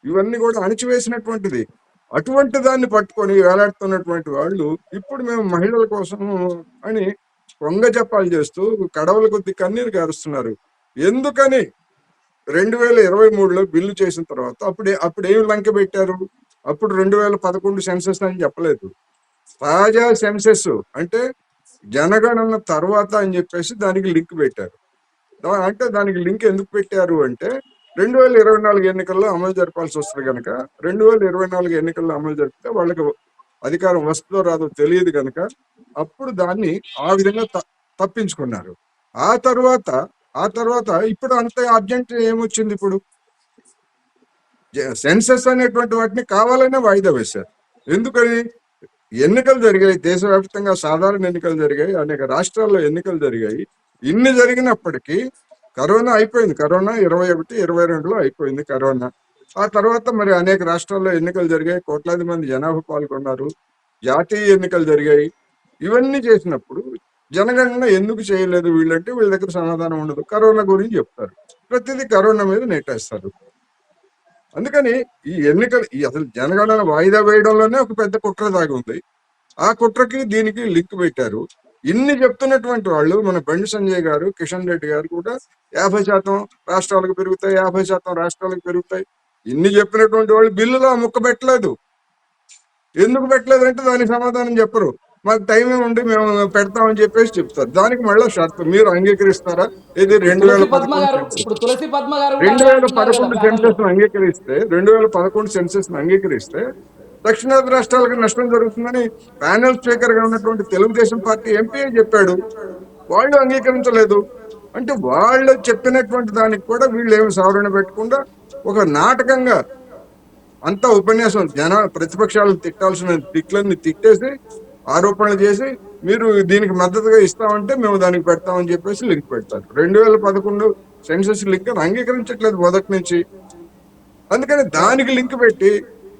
ఇవన్నీ కూడా అణిచివేసినటువంటిది. అటువంటి దాన్ని పట్టుకొని వేలాడుతున్నటువంటి వాళ్ళు ఇప్పుడు మేము మహిళల కోసం అని పొంగ జపాలు చేస్తూ కడవల కొద్ది కన్నీరు గారుస్తున్నారు. ఎందుకని 2023లో బిల్లు చేసిన తర్వాత అప్పుడేం లంక పెట్టారు? అప్పుడు 2011 సెన్సెస్ అని చెప్పలేదు, తాజా సెన్సెస్ అంటే జనగణన తర్వాత అని చెప్పేసి దానికి లింక్ పెట్టారు. అంటే దానికి లింక్ ఎందుకు పెట్టారు అంటే 2024 ఎన్నికల్లో అమలు జరపాల్సి వస్తుంది కనుక 2024 ఎన్నికల్లో అమలు జరిపితే వాళ్ళకి అధికారం వస్తుందో రాదో తెలియదు కనుక అప్పుడు దాన్ని ఆ విధంగా తప్పించుకున్నారు. ఆ తర్వాత ఇప్పుడు అంత అర్జెంట్ ఏమొచ్చింది? ఇప్పుడు సెన్సెస్ అనేటువంటి వాటిని కావాలనే వాయిదా వేశారు. ఎందుకని? ఎన్నికలు జరిగాయి, దేశవ్యాప్తంగా సాధారణ ఎన్నికలు జరిగాయి, అనేక రాష్ట్రాల్లో ఎన్నికలు జరిగాయి. ఇన్ని జరిగినప్పటికీ కరోనా అయిపోయింది, కరోనా 21, 22లో అయిపోయింది కరోనా. ఆ తర్వాత మరి అనేక రాష్ట్రాల్లో ఎన్నికలు జరిగాయి, కోట్లాది మంది జనాభా పాల్గొన్నారు, జాతీయ ఎన్నికలు జరిగాయి. ఇవన్నీ చేసినప్పుడు జనగణన ఎందుకు చేయలేదు వీళ్ళంటే వీళ్ళ దగ్గర సమాధానం ఉండదు. కరోనా గురించి చెప్తారు, ప్రతిదీ కరోనా మీద నెట్టేస్తారు. అందుకని ఈ ఎన్నికలు అసలు జనగణన వాయిదా వేయడంలోనే ఒక పెద్ద కుట్ర దాగి ఉంది. ఆ కుట్రకి దీనికి లింక్ పెట్టారు. ఇన్ని చెప్తున్నటువంటి వాళ్ళు మన బండి సంజయ్ గారు, కిషన్ రెడ్డి గారు కూడా 50% రాష్ట్రాలకు పెరుగుతాయి, 50% రాష్ట్రాలకు పెరుగుతాయి, ఇన్ని చెప్పినటువంటి వాళ్ళు బిల్లులో ముక్క పెట్టలేదు. ఎందుకు పెట్టలేదు అంటే దానికి సమాధానం చెప్పరు. మాకు టైం ఉండి మేము పెడతామని చెప్పేసి చెప్తారు. దానికి మళ్ళీ షరతు మీరు అంగీకరిస్తారా? ఇది 2011 సెన్సెస్ అంగీకరిస్తే 2011 సెన్సెస్ అంగీకరిస్తే దక్షిణాది రాష్ట్రాలకు నష్టం జరుగుతుందని ప్యానెల్ స్పీకర్ గా ఉన్నటువంటి తెలుగుదేశం పార్టీ ఎంపీ చెప్పాడు. వాళ్ళు అంగీకరించలేదు. అంటే వాళ్ళు చెప్పినటువంటి దానికి కూడా వీళ్ళు ఏమి సవరణ పెట్టకుండా ఒక నాటకంగా అంతా ఉపన్యాసం ప్రతిపక్షాలను తిట్టాల్సిన తిట్లన్నీ తిట్టేసి ఆరోపణలు చేసి మీరు దీనికి మద్దతుగా ఇస్తామంటే మేము దానికి పెడతామని చెప్పేసి లింక్ పెడతారు. 2011 సెన్సెస్ లింక్ అంగీకరించట్లేదు మొదటి నుంచి. అందుకని దానికి లింక్ పెట్టి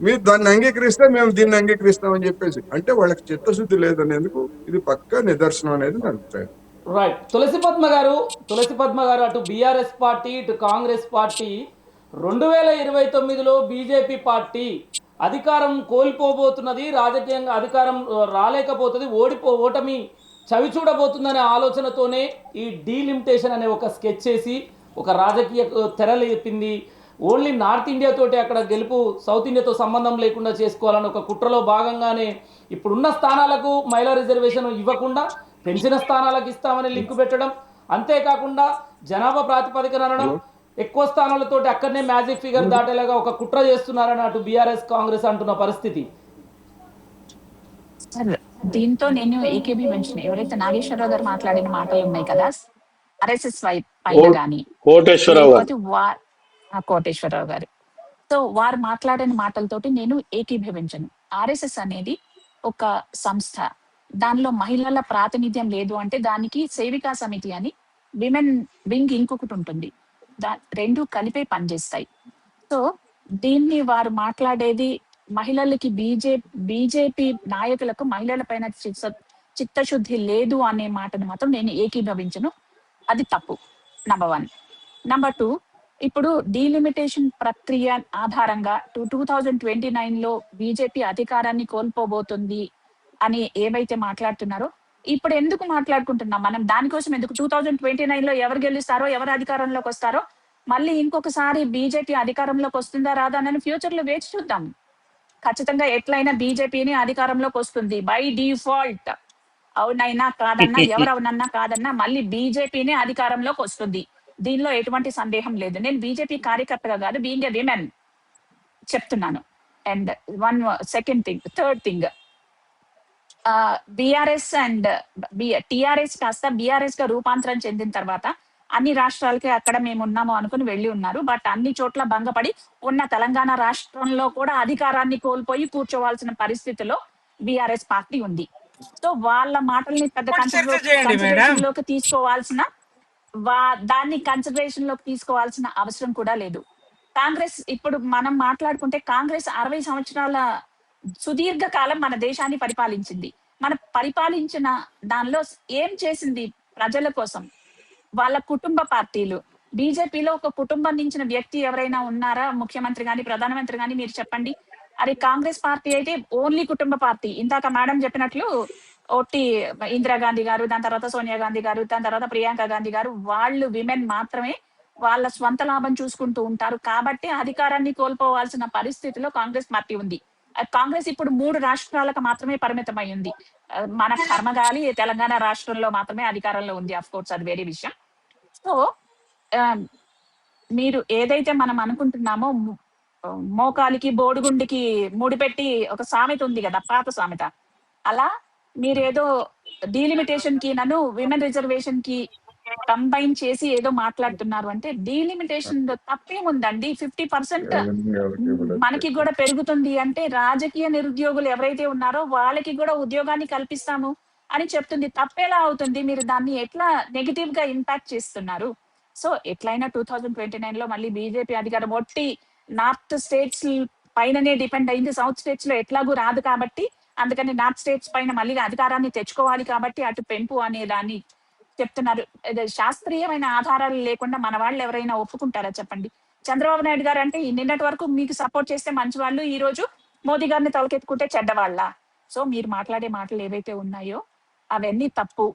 మీరు దాన్ని అంగీకరిస్తే మేము దీన్ని అంగీకరిస్తామని చెప్పేసి అంటే వాళ్ళకి చిత్తశుద్ధి లేదనేందుకు ఇది పక్కా నిదర్శనం అనేది నాకు అభిప్రాయం. రైట్. తులసి పద్మ గారు అటు బీఆర్ఎస్ పార్టీ ఇటు కాంగ్రెస్ పార్టీ 2029లో బీజేపీ పార్టీ అధికారం కోల్పోబోతున్నది, రాజకీయంగా అధికారం రాలేకపోతుంది, ఓటమి చవి చూడబోతుందనే ఆలోచనతోనే ఈ డీలిమిటేషన్ అనే ఒక స్కెచ్ చేసి ఒక రాజకీయ తెరలేపింది. ఓన్లీ నార్త్ ఇండియా తోటి అక్కడ గెలుపు సౌత్ ఇండియాతో సంబంధం లేకుండా చేసుకోవాలని ఒక కుట్రలో భాగంగానే ఇప్పుడున్న స్థానాలకు మహిళా రిజర్వేషన్ ఇవ్వకుండా పెంచిన స్థానాలకు ఇస్తామని లింక్ పెట్టడం, అంతేకాకుండా జనాభా ప్రాతిపదికన అనడం, ఎక్కువ స్థానాలతోటి అక్కడనే మ్యాజిక్ ఫిగర్ దాటేలాగా ఒక కుట్ర చేస్తున్నారని అటు బీఆర్ఎస్ కాంగ్రెస్ అంటున్న పరిస్థితి. దీంతో నేను ఏకీభవించిన ఎవరైతే నాగేశ్వరరావు గారు మాట్లాడిన మాటలు ఉన్నాయి కదా, ఆర్ఎస్ఎస్ పైన కానీ కోటేశ్వరరావు గారు, సో వారు మాట్లాడిన మాటలతోటి నేను ఏకీభవించను. ఆర్ఎస్ఎస్ అనేది ఒక సంస్థ, దానిలో మహిళల ప్రాతినిధ్యం లేదు అంటే దానికి సేవికా సమితి అని విమెన్ వింగ్ ఇంకొకటి ఉంటుంది, రెండు కలిపే పనిచేస్తాయి. సో దీన్ని వారు మాట్లాడేది మహిళలకి బీజేపీ నాయకులకు మహిళల పైన చిత్తశుద్ధి లేదు అనే మాటను మాత్రం నేను ఏకీభవించను. అది తప్పు, నంబర్ 1. నంబర్ 2, ఇప్పుడు డీలిమిటేషన్ ప్రక్రియ ఆధారంగా 2029లో బీజేపీ అధికారాన్ని కోల్పోబోతుంది అని ఏవైతే మాట్లాడుతున్నారో ఇప్పుడు ఎందుకు మాట్లాడుకుంటున్నాం మనం? దానికోసం ఎందుకు 2029లో ఎవరు గెలుస్తారో, ఎవరు అధికారంలోకి వస్తారో, మళ్ళీ ఇంకొకసారి బీజేపీ అధికారంలోకి వస్తుందా రాదా అని ఫ్యూచర్ లో వేచి చూద్దాం. ఖచ్చితంగా ఎట్లయినా బీజేపీని అధికారంలోకి వస్తుంది బై డిఫాల్ట్. అవునైనా కాదన్నా, ఎవరవునన్నా కాదన్నా మళ్ళీ బీజేపీనే అధికారంలోకి వస్తుంది. దీనిలో ఎటువంటి సందేహం లేదు. నేను బీజేపీ కార్యకర్తగా కాదు, బీయింగ్ ఎ విమెన్ చెప్తున్నాను. And one second thing, third thing, BRS and TRS కాస్త బీఆర్ఎస్ గా రూపాంతరం చెందిన తర్వాత అన్ని రాష్ట్రాలకి అక్కడ మేము ఉన్నాము అనుకుని వెళ్ళి ఉన్నారు. బట్ అన్ని చోట్ల భంగపడి ఉన్న తెలంగాణ రాష్ట్రంలో కూడా అధికారాన్ని కోల్పోయి కూర్చోవాల్సిన పరిస్థితిలో బీఆర్ఎస్ పార్టీ ఉంది. సో వాళ్ళ మాటల్ని పెద్ద చర్చ చేయండి మేడం. కన్సిడరేషన్ లోకి తీసుకోవాల్సిన దాన్ని కన్సిడరేషన్ లోకి తీసుకోవాల్సిన అవసరం కూడా లేదు. కాంగ్రెస్ ఇప్పుడు మనం మాట్లాడుకుంటే కాంగ్రెస్ 60 సంవత్సరాల సుదీర్ఘ కాలం మన దేశాన్ని పరిపాలించింది. మన పరిపాలించిన దానిలో ఏం చేసింది ప్రజల కోసం? వాళ్ళ కుటుంబ పార్టీలు. బీజేపీలో ఒక కుటుంబం నుంచిన వ్యక్తి ఎవరైనా ఉన్నారా? ముఖ్యమంత్రి గాని, ప్రధానమంత్రి గాని మీరు చెప్పండి. అది కాంగ్రెస్ పార్టీ అయితే ఓన్లీ కుటుంబ పార్టీ. ఇందాక మేడం చెప్పినట్లు ఒకటి ఇందిరాగాంధీ గారు, దాని తర్వాత సోనియా గాంధీ గారు, దాని తర్వాత ప్రియాంక గాంధీ గారు, వాళ్ళు విమెన్ మాత్రమే వాళ్ళ స్వంత లాభం చూసుకుంటూ ఉంటారు. కాబట్టి అధికారాన్ని కోల్పోవాల్సిన పరిస్థితిలో కాంగ్రెస్ పార్టీ ఉంది. కాంగ్రెస్ ఇప్పుడు 3 రాష్ట్రాలకు మాత్రమే పరిమితమై ఉంది. మన కర్మగాలి తెలంగాణ రాష్ట్రంలో మాత్రమే అధికారంలో ఉంది. అఫ్ కోర్స్ అది వేరే విషయం. సో మీరు ఏదైతే మనం అనుకుంటున్నామో మోకాలికి బోడిగుండికి ముడిపెట్టి ఒక సామెత ఉంది కదా, పాత సామెత. అలా మీరేదో డీలిమిటేషన్ కి నన్ను విమెన్ రిజర్వేషన్ కి కంబైన్ చేసి ఏదో మాట్లాడుతున్నారు అంటే డీలిమిటేషన్ తప్పేముందండి. 50% మనకి కూడా పెరుగుతుంది అంటే రాజకీయ నిరుద్యోగులు ఎవరైతే ఉన్నారో వాళ్ళకి కూడా ఉద్యోగాన్ని కల్పిస్తాము అని చెప్తుంది. తప్పేలా అవుతుంది? మీరు దాన్ని ఎట్లా నెగిటివ్ గా ఇంపాక్ట్ చేస్తున్నారు? సో ఎట్లయినా 2029 లో మళ్ళీ బీజేపీ అధికారం ఒట్టి నార్త్ స్టేట్స్ పైననే డిపెండ్ అయింది. సౌత్ స్టేట్స్ లో ఎట్లాగూ రాదు కాబట్టి, అందుకని నార్త్ స్టేట్స్ పైన మళ్ళీ అధికారాన్ని తెచ్చుకోవాలి కాబట్టి అటు పెంపు అనే దాన్ని చెప్తున్నారు. శాస్త్రీయమైన ఆధారాలు లేకుండా మన వాళ్ళు ఎవరైనా ఒప్పుకుంటారా చెప్పండి? చంద్రబాబు నాయుడు గారు అంటే నిన్నటి వరకు మీకు సపోర్ట్ చేస్తే మంచి వాళ్ళు, ఈ రోజు మోదీ గారిని తలకెత్తుకుంటే చెడ్డవాళ్ళ? సో మీరు మాట్లాడే మాటలు ఏవైతే ఉన్నాయో అవన్నీ తప్పు,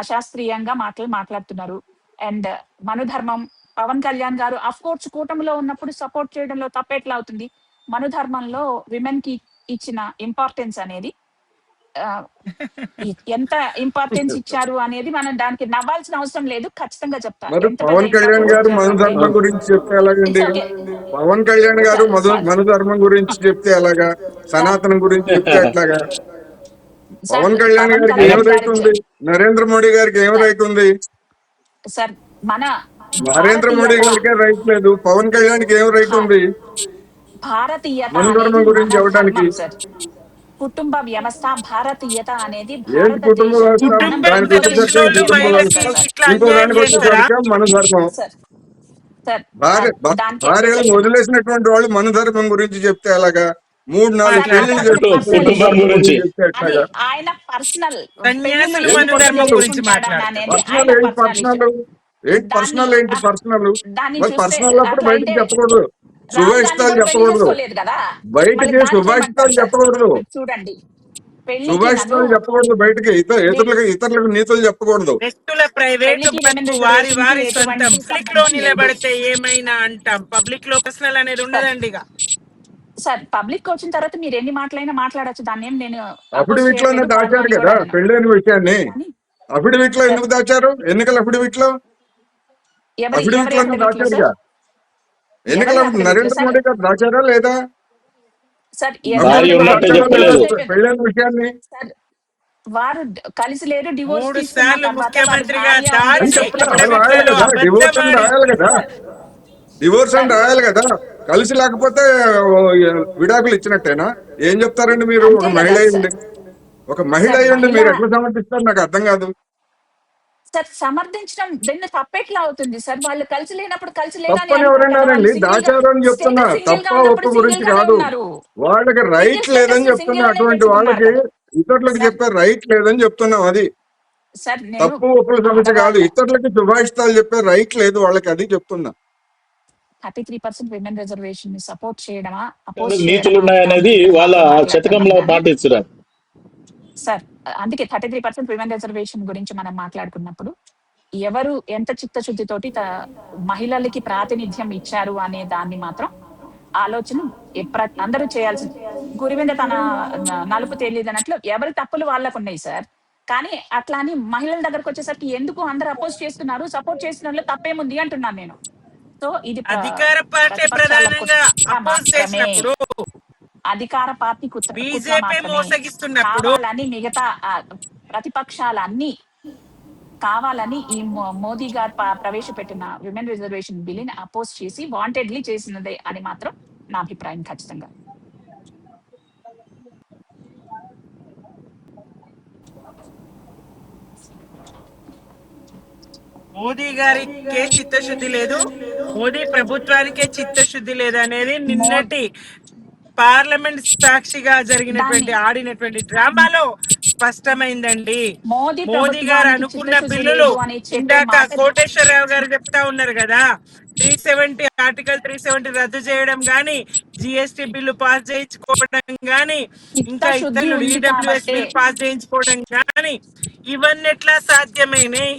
అశాస్త్రీయంగా మాట్లాడుతున్నారు. అండ్ మనుధర్మం, పవన్ కళ్యాణ్ గారు అఫ్ కోర్స్ కూటమిలో ఉన్నప్పుడు సపోర్ట్ చేయడంలో తప్పెట్లా అవుతుంది? మనుధర్మంలో విమెన్ కి ఇచ్చిన ఇంపార్టెన్స్ అనేది ఎంత ఇంపార్టెన్స్ ఇచ్చారు అనేది మనం దానికి నవ్వాల్సిన అవసరం లేదు. ఖచ్చితంగా చెప్తారు. మరి పవన్ కళ్యాణ్ గారు మనుధర్మం గురించి చెప్తే ఎలాగండి? పవన్ కళ్యాణ్ గారు మనుధర్మం గురించి చెప్తే ఎలాగా? సనాతనం గురించి చెప్తే ఎట్లాగా? పవన్ కళ్యాణ్ గారికి ఏం రైట్ ఉంది? నరేంద్ర మోడీ గారికి ఏం రైట్ ఉంది? సార్ మన నరేంద్ర మోడీ గారికి రైట్ లేదు, పవన్ కళ్యాణ్కి ఏం రైట్ ఉంది భారతీయత మనుధర్మం గురించి చెప్పడానికి? సార్ కుటుంబ వ్యవస్థ, భారతీయత అనేది ఏంటి కుటుంబ వ్యవస్థ? దానికి వచ్చేసరికి కుటుంబ వ్యవస్థ, ఇంకో దానికి వచ్చేసరికి మనుధర్మం. భార్యలను వదిలేసినటువంటి వాళ్ళు మనుధర్మం గురించి చెప్తే ఎలాగా? 3-4 పెళ్లిళ్ళు చెప్తే ఎట్లాగా? ఆయన పర్సనల్ పర్సనల్ ఏంటి పర్సనల్? మరి పర్సనల్ అప్పుడు బయటకు చెప్పకూడదు, శుభాషితాలు చెప్పకూడదు, బయటికి శుభాషితాలు చెప్పకూడదు, చూడండి శుభాషితాలు చెప్పకూడదు, బయటకి ఇతరులకు నీతులు చెప్పకూడదు. వారి వారి సొంతం పబ్లిక్ లో నిలబడితే ఏమైనా అంటాం, పబ్లిక్ లో పర్సనల్ అనేది ఉండదండి. సార్ పబ్లిక్ వచ్చిన తర్వాత మీరు ఎన్ని మాటలైనా మాట్లాడచ్చు, దాన్ని ఏం నేను అఫిడవిట్ లోనే దాచారు కదా పెళ్ళైన విషయాన్ని. అఫిడవిట్ లో ఎందుకు దాచారు? ఎన్నికల అఫిడవిట్ లో దాచారుగా. ఎన్నికల నరేంద్ర మోడీ గారు దాచారా లేదా పెళ్ళైన విషయాన్ని? వారు కలిసి లేరు, డివోర్స్ డివోర్స్ అని రాయాలి కదా. కలిసి లేకపోతే విడాకులు ఇచ్చినట్టేనా? ఏం చెప్తారండి మీరు? ఒక మహిళ అయ్యండి మీరు ఎట్లా సమర్థిస్తారు? నాకు అర్థం కాదు సార్. సమర్థించడం దీన్ని తప్పెట్లా అవుతుంది సార్? వాళ్ళు కలిసి లేనప్పుడు కలిసి తప్పని ఎవరన్నారండి? దాచారు అని చెప్తున్నా, తప్ప ఒప్పు గురించి కాదు. వాళ్ళకి రైట్ లేదని చెప్తున్నా, అటువంటి వాళ్ళకి ఇతరులకు చెప్పే రైట్ లేదని చెప్తున్నాం. అది తప్పు ఒప్పుల సమస్య కాదు, ఇతరులకి శుభాషితాలు చెప్పే రైట్ లేదు వాళ్ళకి, అది చెప్తున్నా. 33% విమెన్ రిజర్వేషన్ ని సపోర్ట్ చేయడమా నీతులు ఉన్నాయనేది వాళ్ళ శతకంలో పాటిస్తున్నారు సార్. అందుకే 33% విమెన్ రిజర్వేషన్ గురించి మనం మాట్లాడుకున్నప్పుడు ఎవరు ఎంత చిత్తశుద్ధితోటి మహిళలకి ప్రాతినిధ్యం ఇచ్చారు అనే దాన్ని మాత్రం ఆలోచన అందరూ చేయాల్సింది. గురివింద తన నలుపు తెలియదు అన్నట్లు ఎవరి తప్పులు వాళ్ళకు ఉన్నాయి సార్. కానీ అట్లా అని మహిళల దగ్గరకు వచ్చేసరికి ఎందుకు అందరూ అపోజ్ చేస్తున్నారు, సపోర్ట్ చేస్తున్నలో తప్పేముంది అంటున్నాను నేను. సో ఇది అధికార పార్టీ ప్రతిపక్షాల ప్రధానంగా కుట్ర అపోజ్ మాత్రమే. చేసినప్పుడు, అధికార పార్టీ కుట్ర బీజేపీ మాత్రమే. మోసగిస్తున్నప్పుడు, కావాలని మిగతా ప్రతిపక్షాలన్నీ కావాలని ఈ మోదీ గారు ప్రవేశపెట్టిన విమెన్ రిజర్వేషన్ బిల్లుని అపోజ్ చేసి వాంటెడ్లీ చేసినదే అని మాత్రం నా అభిప్రాయం ఖచ్చితంగా. మోదీ గారికే చిత్తశుద్ధి లేదు, మోదీ ప్రభుత్వానికే చిత్తశుద్ధి లేదు అనేది నిన్నటి పార్లమెంట్ సాక్షిగా జరిగినటువంటి ఆడినటువంటి డ్రామాలో స్పష్టమైందండి. మోదీ గారు అనుకున్న బిల్లులు ఇందాక కోటేశ్వరరావు గారు చెప్తా ఉన్నారు కదా, 370 ఆర్టికల్ 370 రద్దు చేయడం గాని, జిఎస్టి బిల్లు పాస్ చేయించుకోవడం గాని, ఇంకా ఇతరులు ఈడబ్ల్యూఎస్ బిల్ పాస్ చేయించుకోవడం గాని, ఇవన్నీ ఎట్లా సాధ్యమైనవి?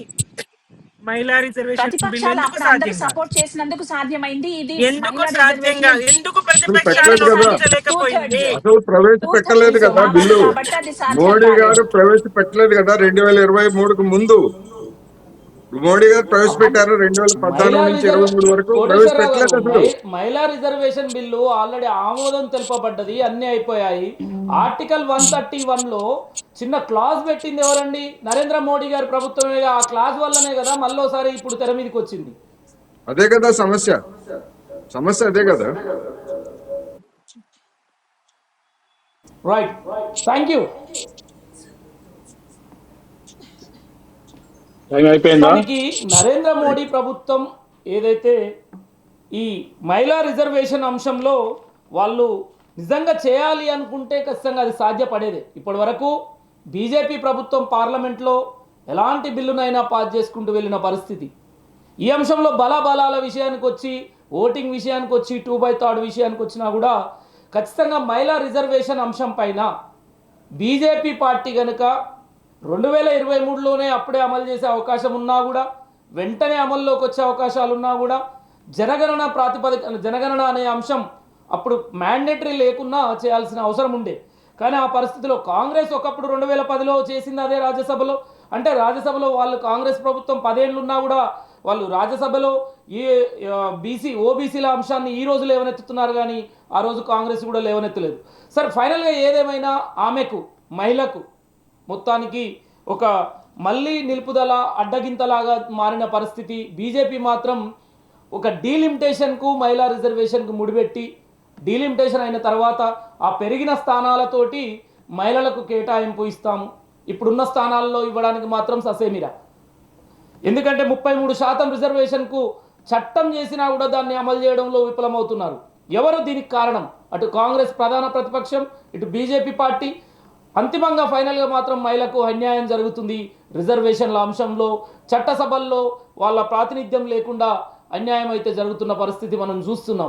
మహిళా రిజర్వేషన్ బిల్ ఎందుకు సాధ్యం సపోర్ట్ చేసినందుకు సాధ్యమైంది. ఇది ఎందుకు సాధ్యం కాదు? ఎందుకు ప్రతిపక్షాలు పెట్టలేదు కదా, సాధించలేకపోయింది? అసలు ప్రవేశపెట్టలేదు కదా బిల్లు. మోడీ గారు ప్రవేశపెట్టలేదు కదా 2023కు ముందు. మోడీ గారు ప్రవేశపెట్టారు 2014 నుంచి 23 వరకు ప్రవేశపెట్టలేదు అసలు. మహిళా రిజర్వేషన్ బిల్లు ఆల్రెడీ ఆమోదం తెలుపబడ్డది, అన్ని అయిపోయాయి. ఆర్టికల్ 131 లో చిన్న క్లాజ్ పెట్టింది ఎవరండి? నరేంద్ర మోడీ గారి ప్రభుత్వమే. ఆ క్లాజ్ వల్లనే కదా మళ్ళీసారి ఇప్పుడు తెర మీదకి వచ్చింది. అదే కదా సమస్య అదే కదా. Right, thank you. దానికి నరేంద్ర మోడీ ప్రభుత్వం ఏదైతే ఈ మహిళా రిజర్వేషన్ అంశంలో వాళ్ళు నిజంగా చేయాలి అనుకుంటే ఖచ్చితంగా అది సాధ్యపడేదే. ఇప్పటి వరకు బీజేపీ ప్రభుత్వం పార్లమెంట్లో ఎలాంటి బిల్లునైనా పాస్ చేసుకుంటూ వెళ్ళిన పరిస్థితి. ఈ అంశంలో బలాబలాల విషయానికి వచ్చి, ఓటింగ్ విషయానికి వచ్చి, 2/3 విషయానికి వచ్చినా కూడా ఖచ్చితంగా మహిళా రిజర్వేషన్ అంశం పైన బీజేపీ పార్టీ కనుక 2023లోనే అప్పుడే అమలు చేసే అవకాశం ఉన్నా కూడా, వెంటనే అమల్లోకి వచ్చే అవకాశాలు ఉన్నా కూడా, జనగణన ప్రాతిపదిక జనగణన అనే అంశం అప్పుడు మ్యాండేటరీ లేకున్నా చేయాల్సిన అవసరం ఉండే. కానీ ఆ పరిస్థితిలో కాంగ్రెస్ ఒకప్పుడు 2010లో చేసింది అదే రాజ్యసభలో. అంటే రాజ్యసభలో వాళ్ళు కాంగ్రెస్ ప్రభుత్వం 10 ఏళ్ళు ఉన్నా కూడా వాళ్ళు రాజ్యసభలో ఈ ఓబీసీల అంశాన్ని ఈ రోజు లేవనెత్తుతున్నారు, కానీ ఆ రోజు కాంగ్రెస్ కూడా లేవనెత్తలేదు. సరే, ఫైనల్గా ఏదేమైనా ఆమెకు, మహిళకు మొత్తానికి ఒక మళ్ళీ నిలుపుదల అడ్డగింతలాగా మారిన పరిస్థితి. బీజేపీ మాత్రం ఒక డీలిమిటేషన్కు, మహిళా రిజర్వేషన్కు ముడిపెట్టి, డీలిమిటేషన్ అయిన తర్వాత ఆ పెరిగిన స్థానాలతోటి మహిళలకు కేటాయింపు ఇస్తాము, ఇప్పుడున్న స్థానాల్లో ఇవ్వడానికి మాత్రం ససేమిరా. ఎందుకంటే 33% రిజర్వేషన్కు చట్టం చేసినా కూడా దాన్ని అమలు చేయడంలో విఫలమవుతున్నారు. ఎవరు దీనికి కారణం? అటు కాంగ్రెస్ ప్రధాన ప్రతిపక్షం, ఇటు బీజేపీ పార్టీ. అంతిమంగా ఫైనల్గా మాత్రం మహిళకు అన్యాయం జరుగుతుంది. రిజర్వేషన్ల అంశంలో చట్టసభల్లో వాళ్ళ ప్రాతినిధ్యం లేకుండా అన్యాయం అయితే జరుగుతున్న పరిస్థితి మనం చూస్తున్నాం.